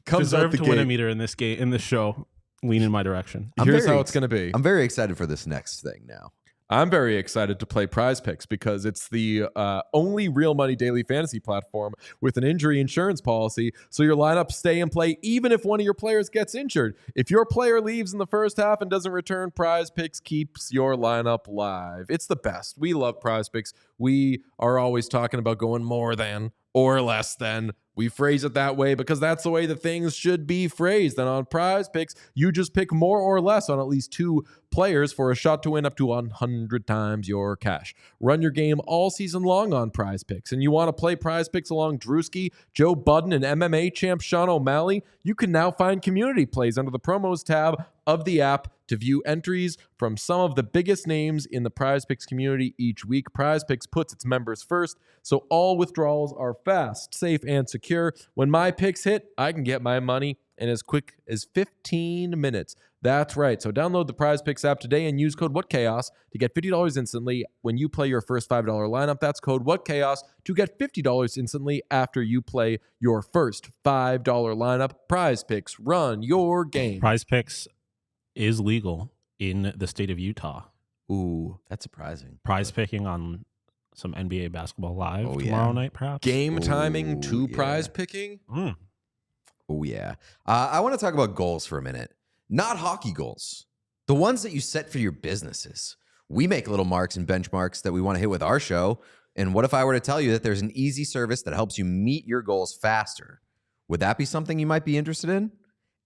comes out Deserve the to gate. win a meter in this game, in this show. Lean in my direction. Here's how it's going to be. I'm very excited for this next thing now. I'm very excited to play Prize Picks, because it's the only real money daily fantasy platform with an injury insurance policy, so your lineups stay in play even if one of your players gets injured. If your player leaves in the first half and doesn't return, Prize Picks keeps your lineup live. It's the best. We love Prize Picks. We are always talking about going more than or less than. We phrase it that way because that's the way that things should be phrased. And on Prize Picks, you just pick more or less on at least 2 players for a shot to win up to 100 times your cash. Run your game all season long on Prize Picks. And you want to play Prize Picks along Drewski, Joe Budden, and MMA champ Sean O'Malley? You can now find community plays under the promos tab of the app to view entries from some of the biggest names in the Prize Picks community each week. Prize Picks puts its members first, so all withdrawals are fast, safe, and secure. When my picks hit, I can get my money in as quick as 15 minutes. That's right. So download the Prize Picks app today and use code WhatChaos to get $50 instantly when you play your first $5 lineup. That's code WhatChaos to get $50 instantly after you play your first $5 lineup. Prize Picks, run your game. Prize Picks is legal in the state of Utah. Ooh, that's surprising. Prize picking on some NBA basketball live Oh, tomorrow yeah. night, perhaps. Game timing to yeah. prize picking. Oh, yeah. I want to talk about goals for a minute. Not hockey goals. The ones that you set for your businesses. We make little marks and benchmarks that we want to hit with our show. And what if I were to tell you that there's an easy service that helps you meet your goals faster? Would that be something you might be interested in?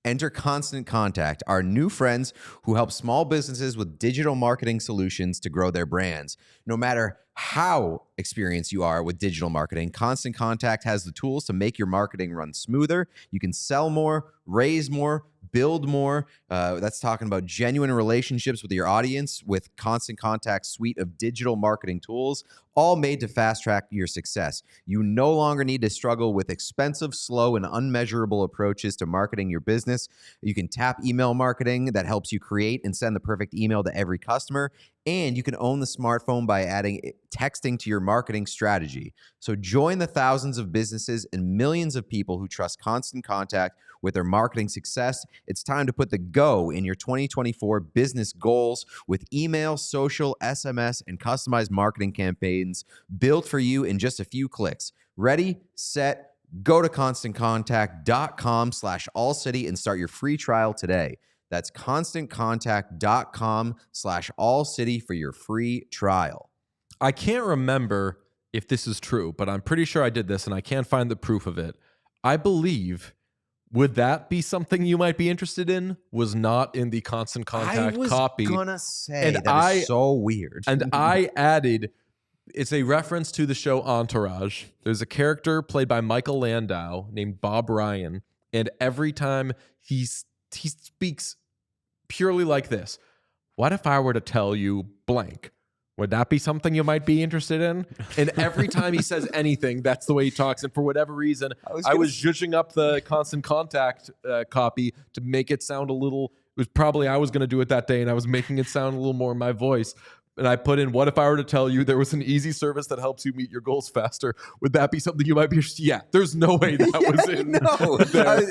Enter Constant Contact, our new friends who help small businesses with digital marketing solutions to grow their brands. No matter how experienced you are with digital marketing, Constant Contact has the tools to make your marketing run smoother. You can sell more, raise more, build more. That's talking about genuine relationships with your audience with Constant Contact's suite of digital marketing tools, all made to fast track your success. You no longer need to struggle with expensive, slow, and unmeasurable approaches to marketing your business. You can tap email marketing that helps you create and send the perfect email to every customer. And you can own the smartphone by adding texting to your marketing strategy. So join the thousands of businesses and millions of people who trust Constant Contact with their marketing success. It's time to put the go in your 2024 business goals with email, social, SMS, and customized marketing campaigns built for you in just a few clicks. Ready, set, go to ConstantContact.com/allcity and start your free trial today. That's ConstantContact.com/allcity for your free trial. I can't remember if this is true, but I'm pretty sure I did this and I can't find the proof of it. I believe, would that be something you might be interested in? Was not in the Constant Contact copy. I was gonna say, And that is so weird. And I added, it's a reference to the show Entourage. There's a character played by Michael Landau named Bob Ryan, and every time he speaks purely like this: what if I were to tell you blank? Would that be something you might be interested in? And every time he says anything, that's the way he talks. And for whatever reason, I was zhuzhing up the Constant Contact copy to make it sound a little, it was probably I was going to do it that day, and I was making it sound a little more my voice. And I put in, what if I were to tell you there was an easy service that helps you meet your goals faster? Would that be something you might be interested in? Yeah, there's no way that was in. No.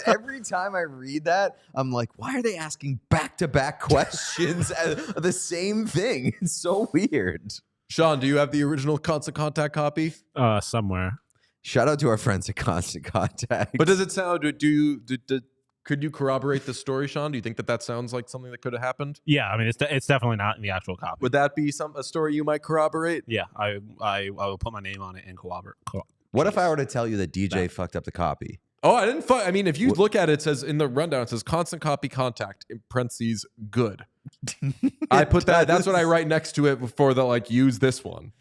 Every time I read that, I'm like, why are they asking back-to-back questions of the same thing? It's so weird. Sean, do you have the original Constant Contact copy? Somewhere. Shout out to our friends at Constant Contact. But does it sound, could you corroborate the story, Sean? Do you think that sounds like something that could have happened? Yeah, I mean, it's definitely not in the actual copy. Would that be a story you might corroborate? Yeah, I will put my name on it and corroborate. What if I were to tell you that DJ fucked up the copy? Oh, I didn't. I mean, if you look at it, it says in the rundown, it says Constant Copy Contact in parentheses good. I put that. That's what I write next to it before the use this one.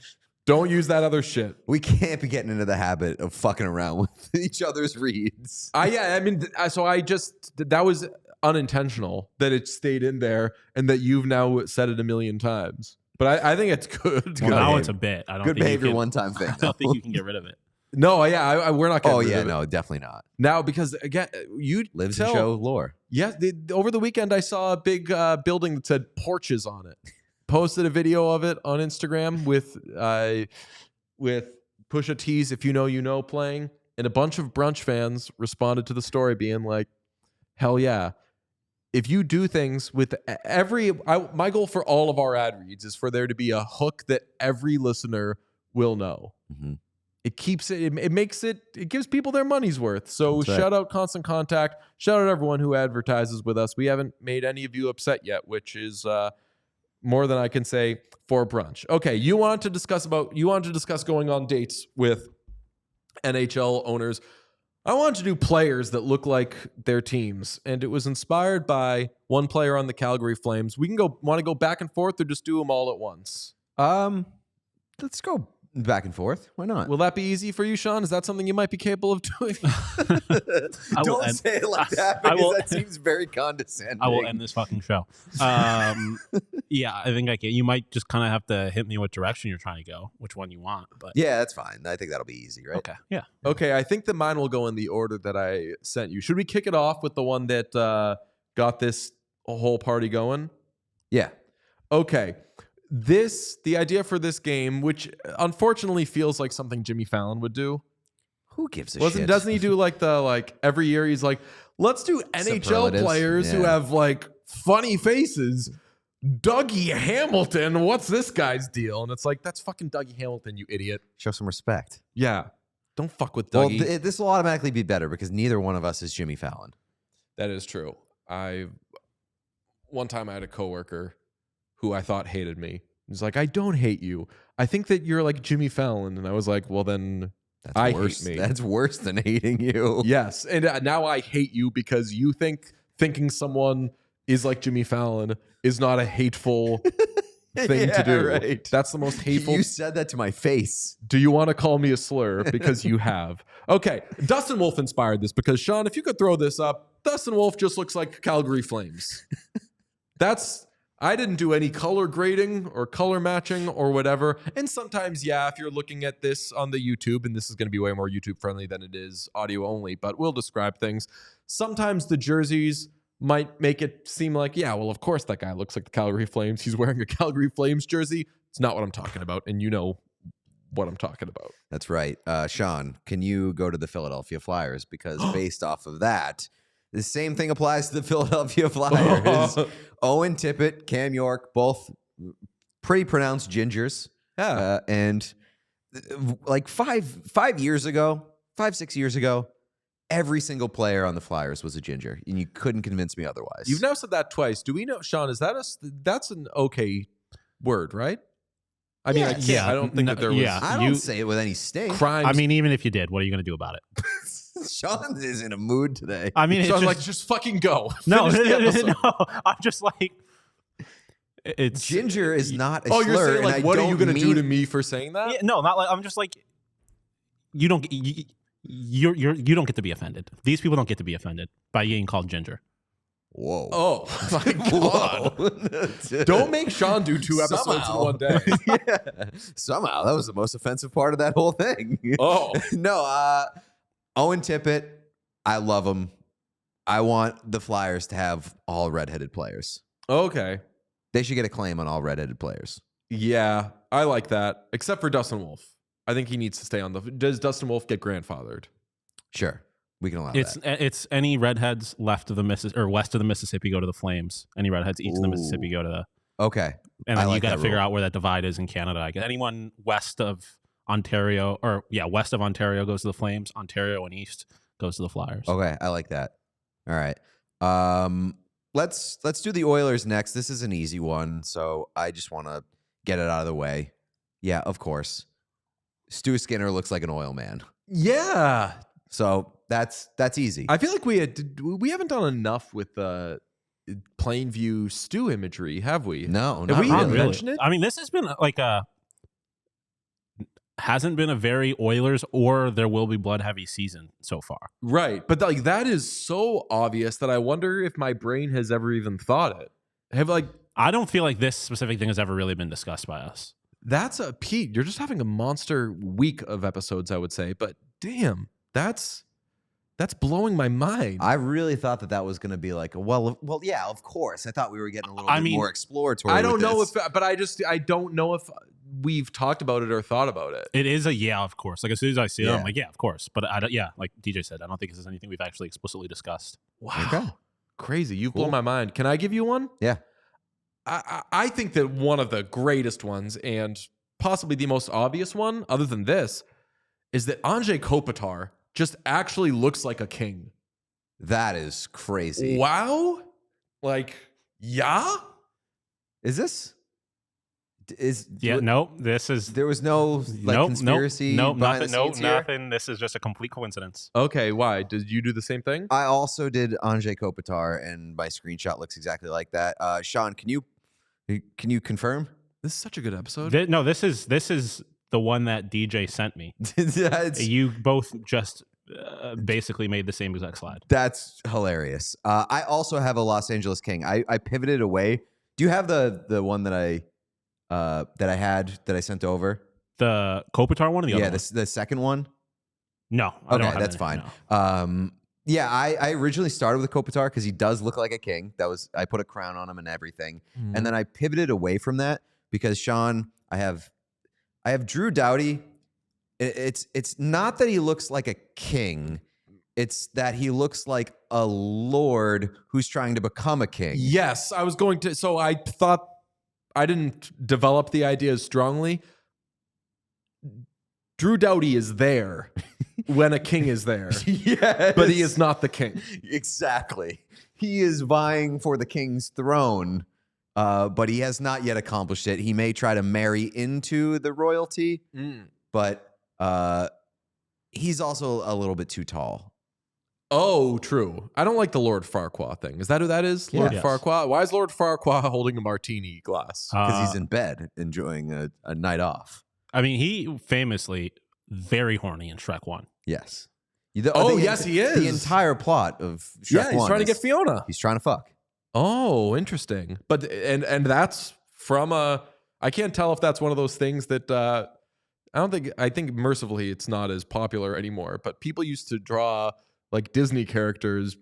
Don't use that other shit. We can't be getting into the habit of fucking around with each other's reads. That was unintentional that it stayed in there and that you've now said it a million times. But I think it's good. Well, now it's a bit. I don't good think behavior one-time thing. I don't think you can get rid of it. No, yeah, we're not getting rid of it. No, definitely not. Now, because again, you lives in show lore. Yeah, over the weekend I saw a big building that said porches on it. Posted a video of it on Instagram with Pusha T's "If You Know You Know" playing, and a bunch of brunch fans responded to the story being like, "Hell yeah! If you do things with my goal for all of our ad reads is for there to be a hook that every listener will know." Mm-hmm. It keeps it. It makes it. It gives people their money's worth. So shout out Constant Contact. Shout out everyone who advertises with us. We haven't made any of you upset yet, which is more than I can say for brunch. Okay, you wanted to discuss going on dates with NHL owners. I wanted to do players that look like their teams, and it was inspired by one player on the Calgary Flames. Want to go back and forth, or just do them all at once? Let's go back and forth. Why not? Will that be easy for you, Sean? Is that something you might be capable of doing? Don't say it like that, because that seems very condescending. I will end this fucking show. Yeah, I think I can. You might just kind of have to hit me what direction you're trying to go, which one you want. But yeah, that's fine. I think that'll be easy, right? Okay. Yeah. Okay, I think that mine will go in the order that I sent you. Should we kick it off with the one that got this whole party going? Yeah. Okay. The idea for this game, which unfortunately feels like something Jimmy Fallon would do. Who gives a shit? Doesn't he do every year he's like, let's do NHL players who have funny faces. Dougie Hamilton, what's this guy's deal? And it's like, that's fucking Dougie Hamilton, you idiot. Show some respect. Yeah. Don't fuck with Dougie. Well, this will automatically be better because neither one of us is Jimmy Fallon. That is true. One time I had a coworker who I thought hated me. He's like, I don't hate you. I think that you're like Jimmy Fallon. And I was like, well, then I hate me. That's worse than hating you. Yes. And now I hate you because you thinking someone is like Jimmy Fallon is not a hateful thing to do. Right. That's the most hateful. You said that to my face. Do you want to call me a slur? Because you have. Okay, Dustin Wolf inspired this because, Sean, if you could throw this up, Dustin Wolf just looks like Calgary Flames. I didn't do any color grading or color matching or whatever. And sometimes, yeah, if you're looking at this on the YouTube, and this is going to be way more YouTube friendly than it is audio only, but we'll describe things. Sometimes the jerseys might make it seem like, yeah, well, of course that guy looks like the Calgary Flames. He's wearing a Calgary Flames jersey. It's not what I'm talking about. And you know what I'm talking about. That's right. Sean, can you go to the Philadelphia Flyers? Because based off of that, the same thing applies to the Philadelphia Flyers. Owen Tippett, Cam York, both pretty pronounced gingers. Yeah. And like 6 years ago, every single player on the Flyers was a ginger, and you couldn't convince me otherwise. You've now said that twice. Do we know, Sean, is that that's an okay word, right? I mean, I don't think that there was I don't say it with any sting. crimes. I mean, even if you did, what are you going to do about it? Sean is in a mood today. I mean, Sean's like, just fucking go. no, Finish the episode. no. I'm just like, it's Ginger is not a Oh, slur. you're saying and like, I what are you don't going to do mean- to me for saying that? Yeah, no, not like I'm just like you don't get to be offended. These people don't get to be offended by being called ginger. Whoa. Oh my God. Whoa. Don't make Sean do 2 episodes Somehow. in one day. Yeah. Somehow that was the most offensive part of that whole thing. Oh. No, Owen Tippett, I love him. I want the Flyers to have all redheaded players. Okay. They should get a claim on all redheaded players. Yeah, I like that. Except for Dustin Wolf. I think he needs to stay on the... Does Dustin Wolf get grandfathered? Sure. We can allow It's that. it's any redheads left of the or west of the Mississippi go to the Flames. Any redheads east of the Mississippi go to the. Okay. And I then you like got to that figure rule. out where that divide is in Canada. I guess anyone west of Ontario west of Ontario goes to the Flames. Ontario and east goes to the Flyers. Okay, I like that. All right. Let's do the Oilers next. This is an easy one, so I just want to get it out of the way. Yeah, of course. Stu Skinner looks like an oil man. Yeah. So that's easy. I feel like we haven't done enough with Plainview stew imagery, have we? No, Have not we Not even really. mentioned it? I mean, this has been like hasn't been a very Oilers or There Will Be Blood heavy season so far. Right. But like that is so obvious that I wonder if my brain has ever even thought it. I don't feel like this specific thing has ever really been discussed by us. That's Pete, you're just having a monster week of episodes, I would say. But damn, that's blowing my mind. I really thought that was going to be like, well, yeah, of course. I thought we were getting a little bit more exploratory. I don't with know this. I don't know if we've talked about it or thought about it. It is a yeah, of course. Like as soon as I see it, Yeah. I'm like, yeah, of course. But like DJ said, I don't think this is anything we've actually explicitly discussed. Wow. Okay. Crazy. You've Cool. blown my mind. Can I give you one? Yeah. I think that one of the greatest ones and possibly the most obvious one, other than this, is that Anze Kopitar just actually looks like a king. That is crazy. Wow. Like, yeah? Is this? This is There was no conspiracy. Nope, behind nothing. the Nope, scenes here? nothing. This is just a complete coincidence. Okay, why? Did you do the same thing? I also did Anze Kopitar, and my screenshot looks exactly like that. Sean, can you confirm? This is such a good episode. This is the one that DJ sent me. That's You both just basically made the same exact slide. hilarious. I also have a Los Angeles King. I pivoted away. Do you have the one that I sent over? The Kopitar one or the other one? The second one. No. I don't Okay, have that's any, fine. no. Yeah, I originally started with Kopitar because he does look like a king. I put a crown on him and everything, and then I pivoted away from that because Sean, I have Drew Doughty. It's not that he looks like a king; it's that he looks like a lord who's trying to become a king. Yes, I was going to. So I thought I didn't develop the idea as strongly. Drew Doughty is there when a king is there, Yes. but he is not the king. Exactly. He is vying for the king's throne, but he has not yet accomplished it. He may try to marry into the royalty, but he's also a little bit too tall. Oh, true. I don't like the Lord Farquaad thing. Is that who that is? Lord Yes. Farquaad? Why is Lord Farquaad holding a martini glass? Because he's in bed enjoying a night off. I mean, he famously very horny in Shrek 1. Yes. Yes, he is. The entire plot of Shrek Yeah, he's 1 trying to is get Fiona. He's trying to fuck. Oh, interesting. But and that's from I can't tell if that's one of those things that I think mercifully it's not as popular anymore, but people used to draw like Disney characters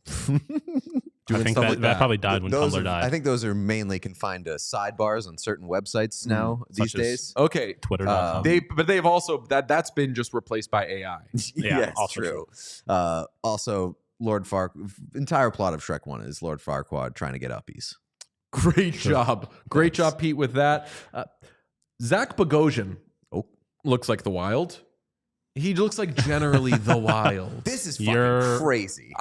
doing I think stuff like that probably died when Tumblr died. I think those are mainly confined to sidebars on certain websites now these such as- days. Okay. Twitter.com. They've also that's been just replaced by AI. Yeah, Yes, also true. Also, entire plot of Shrek 1 is Lord Farquaad trying to get uppies. Great job. Great job, Pete, with that. Zach Bogosian looks like the Wild. He looks like generally the Wild. This is fucking You're- crazy.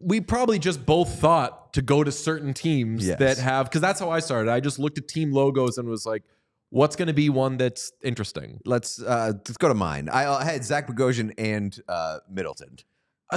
We probably just both thought to go to certain teams Yes. that have, because that's how I started. I just looked at team logos and was like, what's going to be one that's interesting? Let's go to mine. I had Zach Bogosian and Middleton.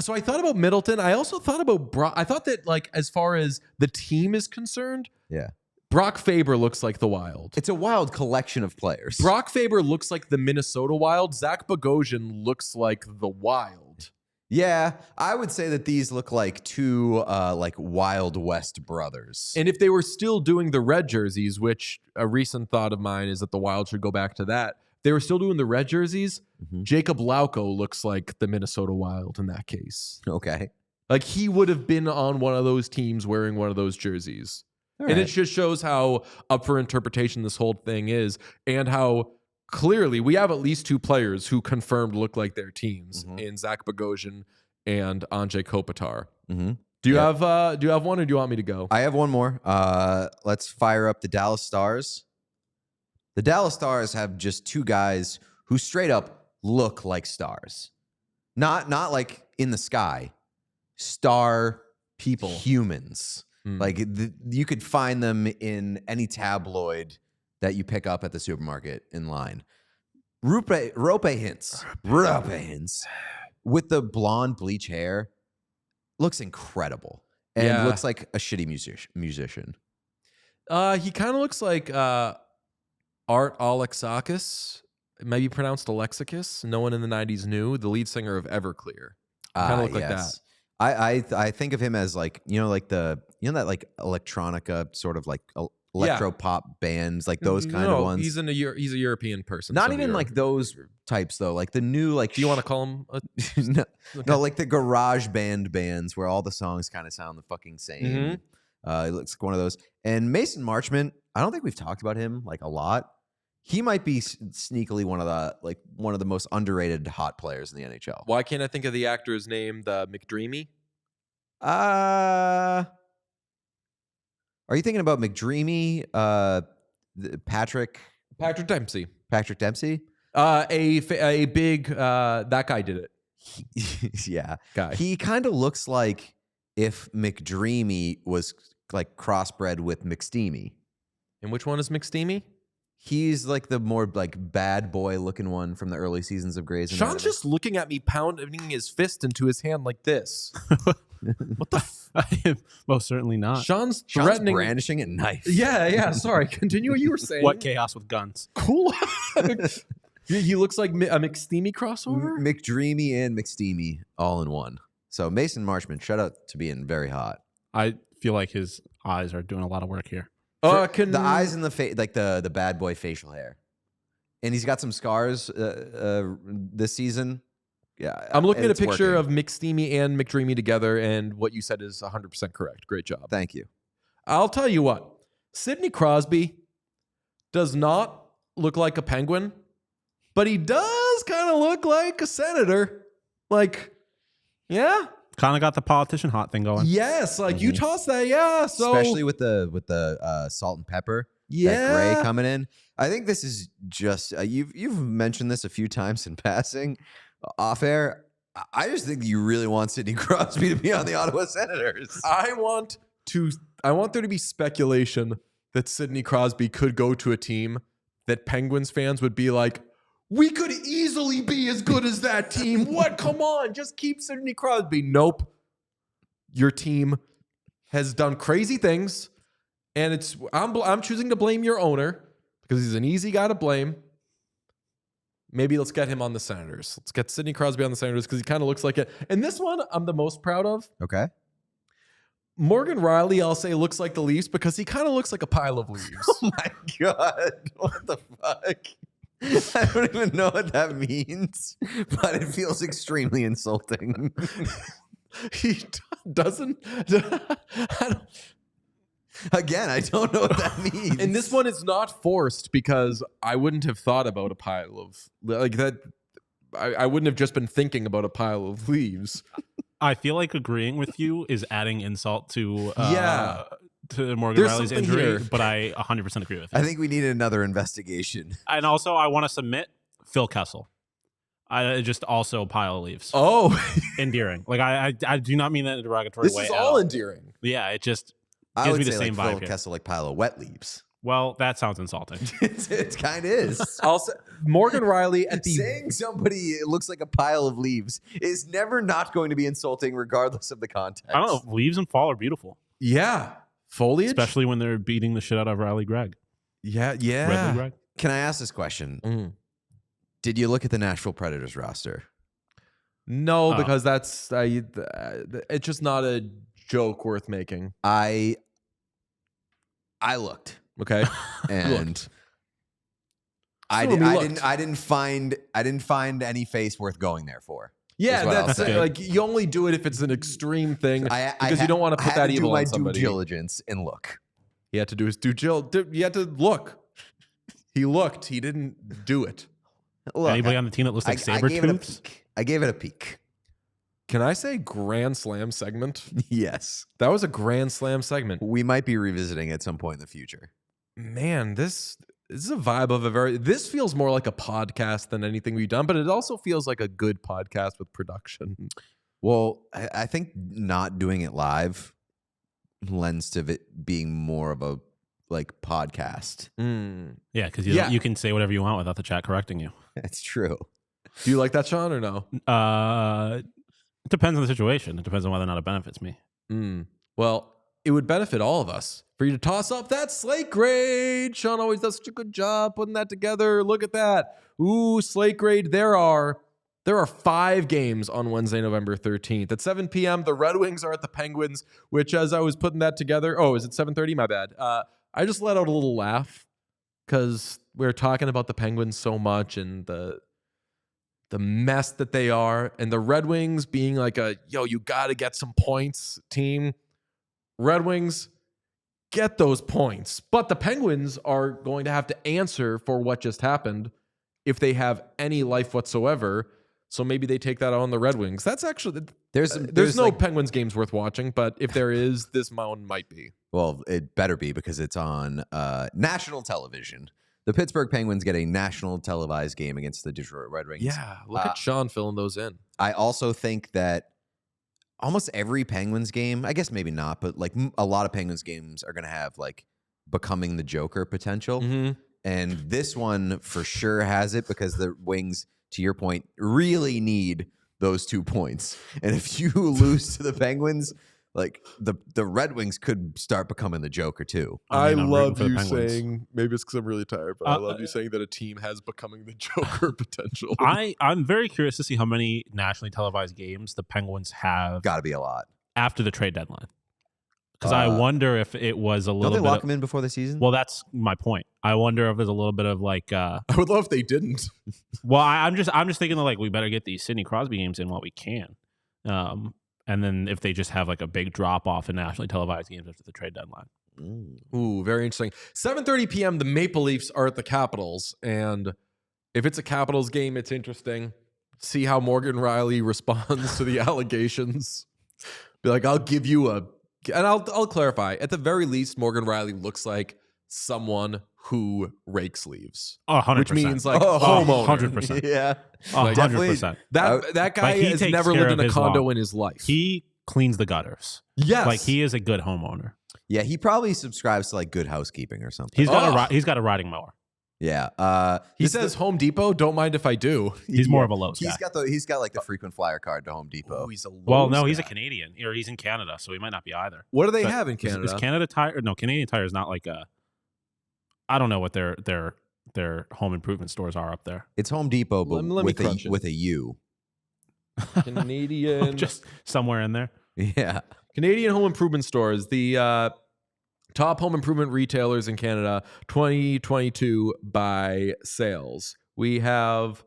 So I thought about Middleton. I also thought about Brock. I thought that, like, as far as the team is concerned, Yeah. Brock Faber looks like the Wild. It's a wild collection of players. Brock Faber looks like the Minnesota Wild. Zach Bogosian looks like the Wild. Yeah, I would say that these look like two like Wild West brothers. And if they were still doing the red jerseys, which a recent thought of mine is that the Wild should go back to that. If they were still doing the red jerseys, Jacob Lauko looks like the Minnesota Wild in that case. Okay. Like he would have been on one of those teams wearing one of those jerseys. All And right. it just shows how up for interpretation this whole thing is and how clearly we have at least two players who confirmed look like their teams in Zach Bogosian and Anze Kopitar. Mm-hmm. Do you have one or do you want me to go? I have one more. Let's fire up the Dallas Stars. The Dallas Stars have just two guys who straight up look like stars. Not like in the sky. Star People. humans. Like you could find them in any tabloid that you pick up at the supermarket in line. Rope Hintz with the blonde bleach hair looks incredible and Yeah. looks like a shitty musician. He kind of looks like Art Alexakis. It may be pronounced Alexakis. No one in the 90s knew. The lead singer of Everclear. Kind of look like that. I think of him as like that like electronica sort of like electro pop bands, like those kind of ones. He's a European person. Not so even like those types though, like the new like. Do you want to call him? No, like the garage band bands where all the songs kind of sound the fucking same. He looks like one of those. And Mason Marchment, I don't think we've talked about him like a lot. He might be sneakily one of the most underrated hot players in the NHL. Why can't I think of the actor's name? The McDreamy. Are you thinking about McDreamy? Patrick Dempsey. Patrick Dempsey? A big that guy did it. Yeah. Guy. He kind of looks like if McDreamy was like crossbred with McSteamy. And which one is McSteamy? He's like the more like bad boy looking one from the early seasons of Grey's Anatomy. Sean's just looking at me, pounding his fist into his hand like this. What the? I am most certainly not. Sean's Sean's threatening. brandishing a knife. Yeah. Sorry. Continue what you were saying. What chaos with guns? Cool. He looks like a McSteamy crossover. McDreamy and McSteamy all in one. So Mason Marchment, shout out to being very hot. I feel like his eyes are doing a lot of work here. The eyes and the face, like the bad boy facial hair, and he's got some scars this season. Yeah, I'm looking at a it's picture working. of McSteamy and McDreamy together, and what you said is 100% correct. Great job. Thank you. I'll tell you what, Sidney Crosby does not look like a Penguin, but he does kind of look like a Senator. Like, yeah. Kind of got the politician hot thing going. Yes, like you toss that, yeah. So Especially with the salt and pepper, yeah, that gray coming in. I think this is just you've mentioned this a few times in passing, off air. I just think you really want Sidney Crosby to be on the Ottawa Senators. I want there to be speculation that Sidney Crosby could go to a team that Penguins fans would be like, we could easily easily be as good as that team. What? Come on, just keep Sidney Crosby. Nope. Your team has done crazy things, and I'm choosing to blame your owner because he's an easy guy to blame. Maybe let's get him on the Senators. Let's get Sidney Crosby on the Senators because he kind of looks like it. And this one I'm the most proud of. Okay. Morgan Riley, I'll say, looks like the Leafs because he kind of looks like a pile of leaves. Oh my God. What the fuck? I don't even know what that means, but it feels extremely insulting. He doesn't. Again, I don't know what that means. And this one is not forced because I wouldn't have thought about a pile of like that. I wouldn't have just been thinking about a pile of leaves. I feel like agreeing with you is adding insult to Morgan There's Riley's something injury, here. but I 100% agree with you. I think we need another investigation. And also, I want to submit Phil Kessel. I just also pile of leaves. Oh, Endearing. Like I do not mean that in a derogatory this way. is at all endearing. Yeah, it just I gives would me the say same like vibe Phil here. Kessel, like pile of wet leaves. Well, that sounds insulting. It kind of is. I'll say Morgan Riley at the Saying somebody looks like a pile of leaves is never not going to be insulting, regardless of the context. I don't know. Leaves and fall are beautiful, foliage, especially when they're beating the shit out of Riley Gregg. Redley Gregg. Can I ask this question? Mm. Did you look at the Nashville Predators roster? No, because that's it's just not a joke worth making. I looked, Okay, and I didn't find any face worth going there for. yeah, what I'll that's say. like you only do it if it's an extreme thing because you don't want to I put had that to evil do my on somebody. due diligence and look. He had to do his he had to look. He looked. He didn't do it. Look, Anybody on the team that looks like I gave it a Sabretooths? peek. I gave it a peek. Can I say Grand Slam segment? Yes, That was a Grand Slam segment. we might be revisiting at some point in the future. Man, this is a vibe of this feels more like a podcast than anything we've done, but it also feels like a good podcast with production. Well, I think not doing it live lends to it being more of a like podcast. Yeah, because Yeah. you can say whatever you want without the chat correcting you. That's true. Do you like that, Sean, or no? It depends on the situation. It depends on whether or not it benefits me. Well, it would benefit all of us for you to toss up that Slate Grade. Sean always does such a good job putting that together. Look at that. Ooh, Slate Grade. There are 5 games on Wednesday, November 13th. At 7 p.m., the Red Wings are at the Penguins, which as I was putting that together, is it 7:30? My bad. I just let out a little laugh because we were talking about the Penguins so much and the mess that they are, and the Red Wings being like you got to get some points team. Red Wings, get those points. But the Penguins are going to have to answer for what just happened if they have any life whatsoever. So maybe they take that on the Red Wings. That's actually there's no like, Penguins games worth watching, but if there is, this one might be. Well, it better be because it's on national television. The Pittsburgh Penguins get a national televised game against the Detroit Red Wings. Yeah, look at Sean filling those in. I also think that almost every Penguins game, I guess maybe not, but like a lot of Penguins games are going to have like becoming the Joker potential. Mm-hmm. And this one for sure has it because the Wings, to your point, really need those 2 points. And if you lose to the Penguins, like the Red Wings could start becoming the Joker too. I I'm love rooting for the you Penguins. saying, maybe it's because I'm really tired, but I love you saying that a team has becoming the Joker potential. I'm very curious to see how many nationally televised games the Penguins have Got to be a lot. after the trade deadline. Because I wonder if it was a Don't little they bit. lock them in before the season? Well, that's my point. I wonder if there's a little bit of like. I would love if they didn't. Well, I'm just thinking that like we better get these Sidney Crosby games in while we can, and then if they just have like a big drop off in nationally televised games after the trade deadline. Ooh, very interesting. 7:30 p.m. The Maple Leafs are at the Capitals, and if it's a Capitals game, it's interesting. See how Morgan Riley responds to the allegations. Be like, I'll give you and I'll clarify. At the very least, Morgan Riley looks like someone who rakes leaves, 100%. which means like homeowner. 100%. Yeah. 100%. That guy Like, he has takes never care lived of in a his condo lawn. in his life. He cleans the gutters. Yes, Like he is a good homeowner. Yeah, he probably subscribes to like Good Housekeeping or something. He's got a riding mower. Yeah. He this is says Home Depot. Don't mind if I do. He's more of a Lowe's guy. He's got like the frequent flyer card to Home Depot. Oh, he's a Lowe's Well, no, he's a guy. Canadian, or he's in Canada, so he might not be either. What do they But have in Canada? Is Canada Tire? No, Canadian Tire is not like a. I don't know what their home improvement stores are up there. It's Home Depot, but Let me crunch it. with a U. Canadian. Just somewhere in there. Yeah. Canadian home improvement stores, the top home improvement retailers in Canada, 2022 by sales. We have.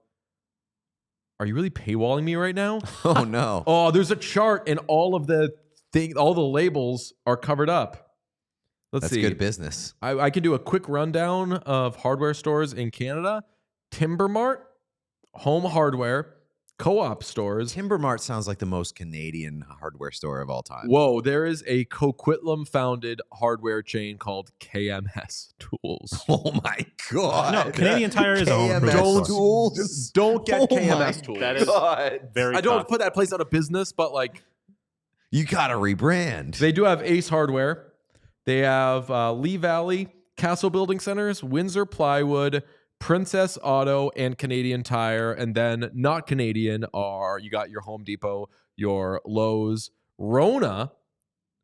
Are you really paywalling me right now? Oh no. Oh, there's a chart, and all the labels are covered up. Let's That's see. good business. I can do a quick rundown of hardware stores in Canada: Timber Mart, Home Hardware, Co-op stores. Timber Mart sounds like the most Canadian hardware store of all time. Whoa, there is a Coquitlam founded hardware chain called KMS Tools. Oh my god. No, Canadian Tire is a home improvement KMS store. Tools. Don't get Oh KMS my Tools. That is very. I don't tough. put that place out of business, but like You gotta rebrand. they do have Ace Hardware. They have Lee Valley, Castle Building Centers, Windsor Plywood, Princess Auto, and Canadian Tire. And then not Canadian are you got your Home Depot, your Lowe's, Rona,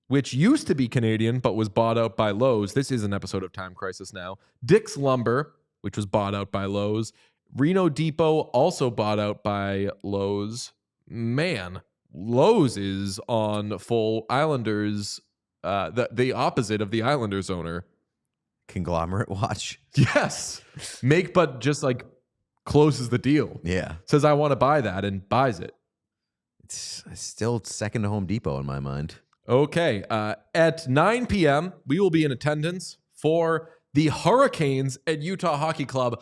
which used to be Canadian but was bought out by Lowe's. This is an episode of Time Crisis now. Dick's Lumber, which was bought out by Lowe's. Reno Depot, also bought out by Lowe's. Man, Lowe's is on full Islanders, the opposite of the Islanders owner. Conglomerate watch. Yes. But just like closes the deal. Yeah. Says, I want to buy that and buys it. It's still second to Home Depot in my mind. Okay. At 9 p.m., we will be in attendance for the Hurricanes at Utah Hockey Club.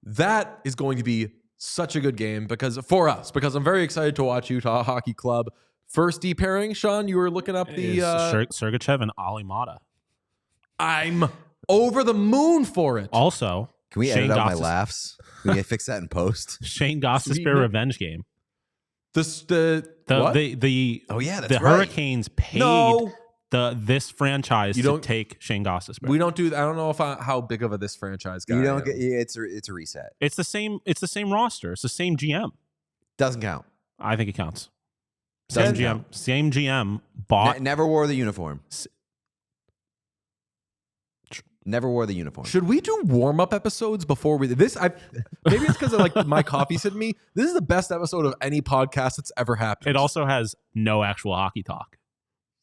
That is going to be such a good game because I'm very excited to watch Utah Hockey Club. First D pairing, Sean, you were looking up the Sergachev and Ali Mata. I'm over the moon for it. Also, Can we Shane edit out my Goss' laughs? Can we fix that in post? Shane Goss's Sweet Bear man. revenge game. The The what? the Oh yeah, that's the right. Hurricanes paid No. this franchise You to don't- take Shane Goss's Bear. We don't do. I don't know how big of a this franchise guy. You I don't am. get. It's a reset. It's the same. It's the same roster. It's the same GM. Doesn't count. I think it counts. Same Doesn't GM. count. Same GM bought. Never wore the uniform. Never wore the uniform. Should we do warm up episodes before we this? Maybe it's because like my coffee's hitting me. This is the best episode of any podcast that's ever happened. It also has no actual hockey talk.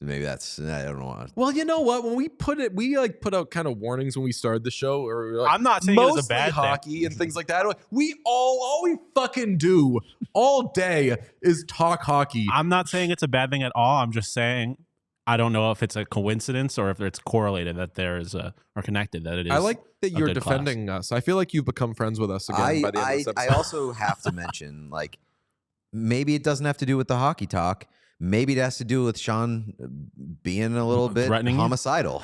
Maybe that's. I don't know. Well, you know what? When we put like put out kind of warnings when we started the show, or like, I'm not saying it was a mostly bad thing. hockey and things like that. We all we fucking do all day is talk hockey. I'm not saying it's a bad thing at all. I'm just saying I don't know if it's a coincidence or if it's correlated that there is or connected that it is. I like that you're good class. defending us. I feel like you've become friends with us again by the end of this I episode. also have to mention, like, maybe it doesn't have to do with the hockey talk. Maybe it has to do with Sean being a little bit Threatening you? homicidal.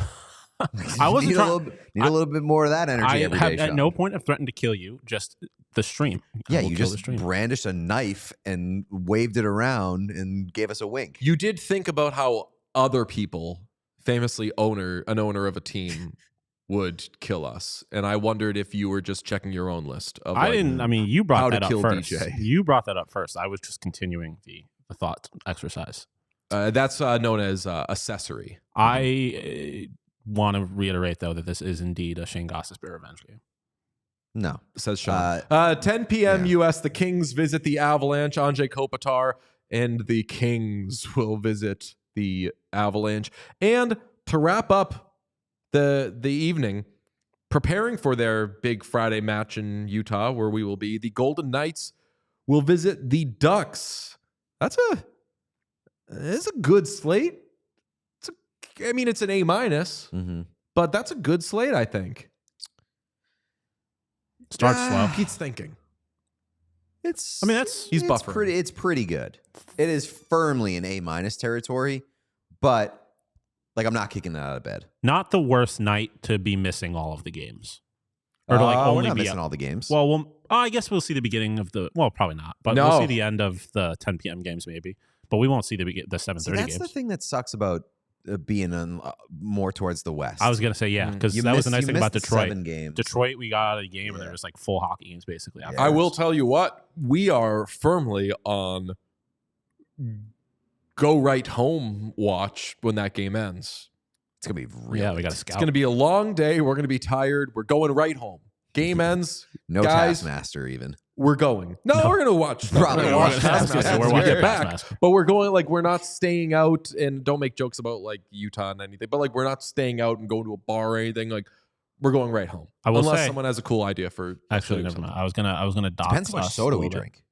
I wasn't need trying. a little bit more of that energy I every have day, at Sean. no point have threatened to kill you. Just the stream. I Yeah, will you kill the just stream. brandished a knife and waved it around and gave us a wink. You did think about how other people, famously an owner of a team, would kill us, and I wondered if you were just checking your own list. Of I like, didn't. I mean, you how brought to that up kill first. DJ. You brought that up first. I was just continuing the thought exercise. That's known as accessory. I want to reiterate though that this is indeed a Shane Goss's Bear revenge game. No. Says Sean. 10 p.m. yeah. U.S. The Kings visit the Avalanche. Anze Kopitar and the Kings will visit the Avalanche. And to wrap up the evening, preparing for their big Friday match in Utah, where we will be, the Golden Knights will visit the Ducks. It's a good slate. It's an A-, Mm-hmm. but that's a good slate, I think. Start slow. Pete's thinking. It's. He's buffering. It's pretty good. It is firmly in A- territory, but like I'm not kicking that out of bed. Not the worst night to be missing all of the games, or to like We're only not be missing all the games. Well, I guess we'll see the beginning of the. Well, probably not, but No. we'll see the end of the 10 p.m. games maybe. But we won't see the 7:30 See, that's games. the thing that sucks about being more towards the west. I was gonna say because You that was missed- the nice you thing about missed the Detroit. 7 games. Detroit, we got out of the game and Yeah. there was like full hockey games basically. Yeah. I will tell you what, we are firmly on go right home watch when that game ends. It's gonna be real. Yeah, we got to It's scout. going to be a long day. We're going to be tired. We're going right home. Game ends. no guys, Taskmaster even. We're going. No, we're going to watch. Probably we're gonna watch watch Taskmaster. Taskmaster. We're when we watching get back. Taskmaster. But we're going, like, we're not staying out, and don't make jokes about like Utah and anything, but like we're not staying out and going to a bar or anything. Like, we're going right home. I will Unless say- someone has a cool idea for Actually, doing never mind. something. I was gonna dox Depends how much us soda a we little bit. drink.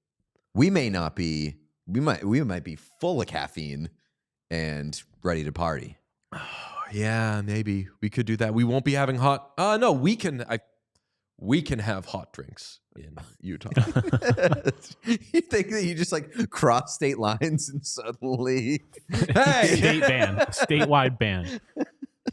We may not be. We might be full of caffeine and ready to party. Yeah, maybe we could do that. We won't be having hot. No, we can. We can have hot drinks in Utah. You think that you just like cross state lines and suddenly Hey, State ban, statewide ban.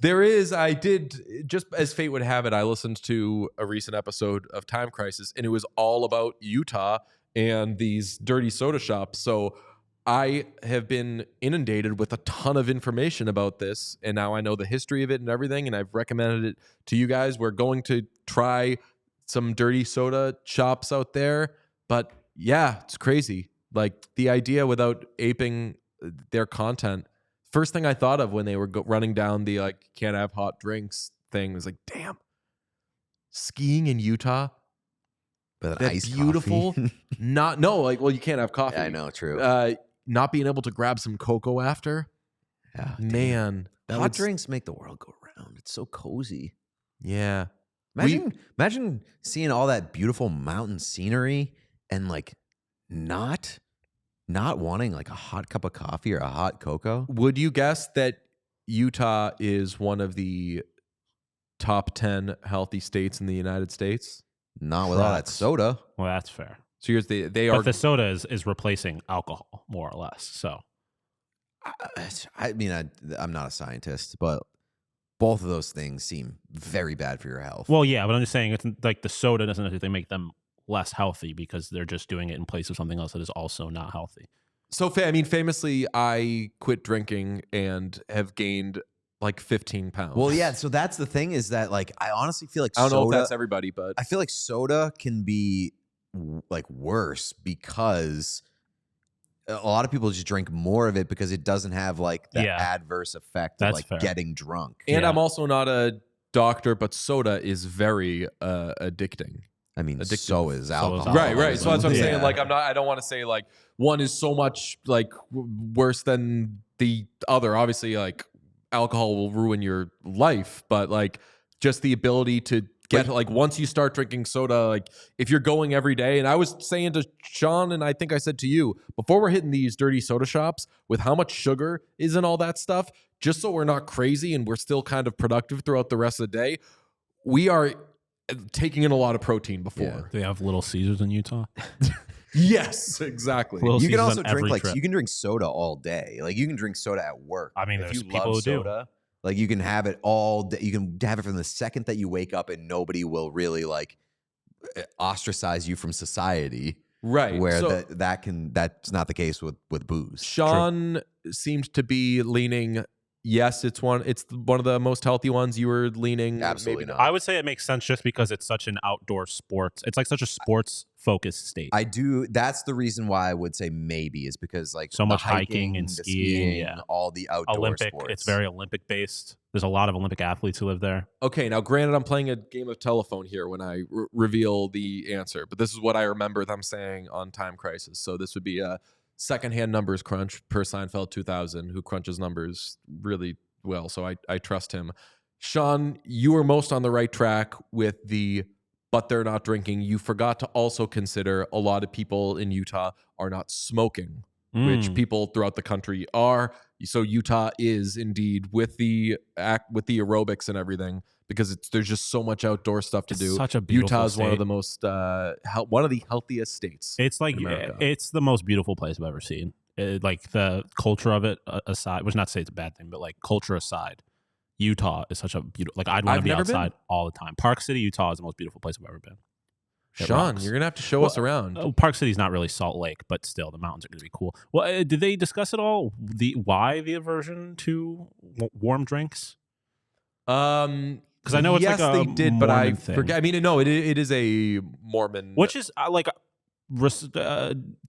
there is. I did, just as fate would have it, I listened to a recent episode of Time Crisis, and it was all about Utah and these dirty soda shops. So I have been inundated with a ton of information about this, and now I know the history of it and everything, and I've recommended it to you guys. We're going to try some dirty soda shops out there, but yeah, it's crazy. Like the idea without aping their content. First thing I thought of when they were running down the like can't have hot drinks thing was like, damn, skiing in Utah, with an that iced beautiful. coffee. Well, you can't have coffee. Yeah, I know, true. Not being able to grab some cocoa after, Yeah, damn. man, that Hot would drinks make the world go round. It's so cozy. Yeah, Imagine seeing all that beautiful mountain scenery and like not wanting like a hot cup of coffee or a hot cocoa. would you guess that Utah is one of the top 10 healthy states in the United States? Not with all that Correct. soda. Well, that's fair. So here's they But are. the soda is replacing alcohol more or less. So I mean, I'm not a scientist, but both of those things seem very bad for your health. well, yeah, but I'm just saying it's like the soda doesn't necessarily make them less healthy because they're just doing it in place of something else that is also not healthy. So famously, I quit drinking and have gained like 15 pounds. Well, yeah. So that's the thing is that like I honestly feel like I don't know if soda. that's everybody, but I feel like soda can be like worse because a lot of people just drink more of it because it doesn't have like the Yeah. adverse effect of That's like fair. getting drunk. and Yeah. I'm also not a doctor, but soda is very addicting. I mean, Addictive. so is alcohol. alcohol. Right. So that's what I'm saying. Yeah. Like I don't want to say like one is so much like worse than the other. Obviously, like alcohol will ruin your life, but like just the ability to get like once you start drinking soda, like if you're going every day. And I was saying to Sean, and I think I said to you before we're hitting these dirty soda shops with how much sugar is in all that stuff, just so we're not crazy and we're still kind of productive throughout the rest of the day, we are taking in a lot of protein before. Yeah. Do they have Little Caesars in Utah? Yes, exactly. Little You can Caesars also on every drink like trip. you can drink soda all day. Like you can drink soda at work. I mean, if there's you people love who do. soda, like you can have it all day. You can have it from the second that you wake up, and nobody will really like ostracize you from society. Right. Where So that's not the case with booze. Sean seemed to be leaning. Yes, it's one of the most healthy ones. You were leaning. Absolutely maybe not. I would say it makes sense just because it's such an outdoor sports. It's like such a sports focused state. I do. That's the reason why I would say maybe is because like So the much hiking and the skiing, yeah. all the outdoor Olympic. sports. It's very Olympic based. There's a lot of Olympic athletes who live there. Okay, now granted, I'm playing a game of telephone here when I reveal the answer, but this is what I remember them saying on Time Crisis. So this would be a secondhand numbers crunch per Seinfeld 2000, who crunches numbers really well. So I trust him. Sean, you were most on the right track with the but they're not drinking. You forgot to also consider a lot of people in Utah are not smoking, which people throughout the country are. So Utah is indeed with the aerobics and everything because there's just so much outdoor stuff to It's do. such a beautiful Utah is one of state. the most one of the healthiest states. It's like in America. it's the most beautiful place I've ever seen. Like the culture of it aside, which not to say it's a bad thing, but like culture aside, Utah is such a beautiful. Like I'd want I've to be never been. outside all the time. Park City, Utah is the most beautiful place I've ever been. hit Sean, rocks. you're gonna have to show us around. Park City's not really Salt Lake, but still, the mountains are going to be cool. Well, did they discuss at all why the aversion to warm drinks? Because I know it's yes, like a they did, but I Mormon thing. forget. I mean, no, it is a Mormon. Which is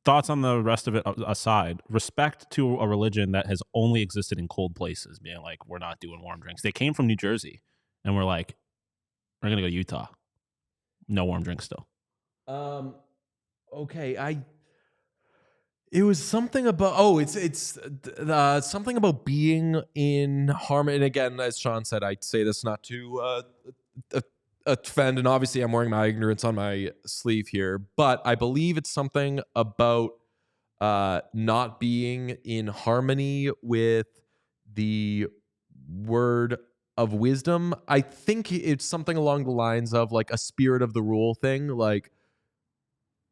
thoughts on the rest of it aside, respect to a religion that has only existed in cold places, being like, we're not doing warm drinks. They came from New Jersey, and we're like, we're going to go to Utah. No warm drinks still. Okay, it was something about it's something about being in harmony. And again, as Sean said, I'd say this not to offend, and obviously I'm wearing my ignorance on my sleeve here, but I believe it's something about not being in harmony with the word of wisdom. I think it's something along the lines of like a spirit of the rule thing. Like,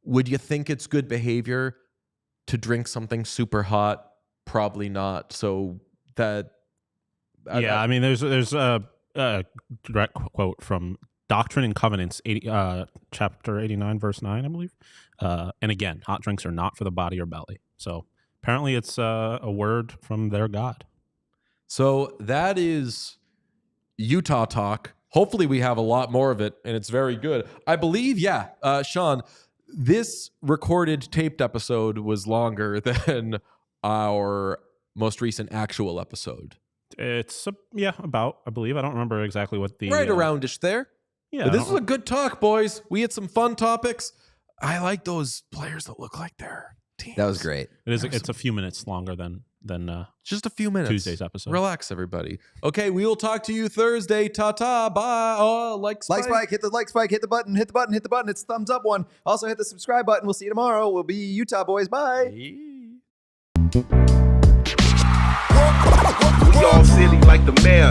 would you think it's good behavior to drink something super hot? Probably not. So that I mean, there's a direct quote from Doctrine and Covenants, chapter 89, verse 9, I believe. And again, hot drinks are not for the body or belly. So apparently it's a word from their God. So that is Utah talk. Hopefully we have a lot more of it, and it's very good. I believe, Sean, this recorded taped episode was longer than our most recent actual episode. It's about, I believe. I don't remember exactly what the right aroundish there. Yeah, But this was a good talk, boys. We had some fun topics. I like those players that look like their teams. That was great. It's a few minutes longer than just a few minutes. Tuesday's episode. Relax, everybody. Okay, we will talk to you Thursday. Ta-ta. Bye. Oh, like Spike. Hit the like spike, hit the button. It's the thumbs up one. Also hit the subscribe button. We'll see you tomorrow. We'll be Utah boys. Bye. We all silly like the mayor.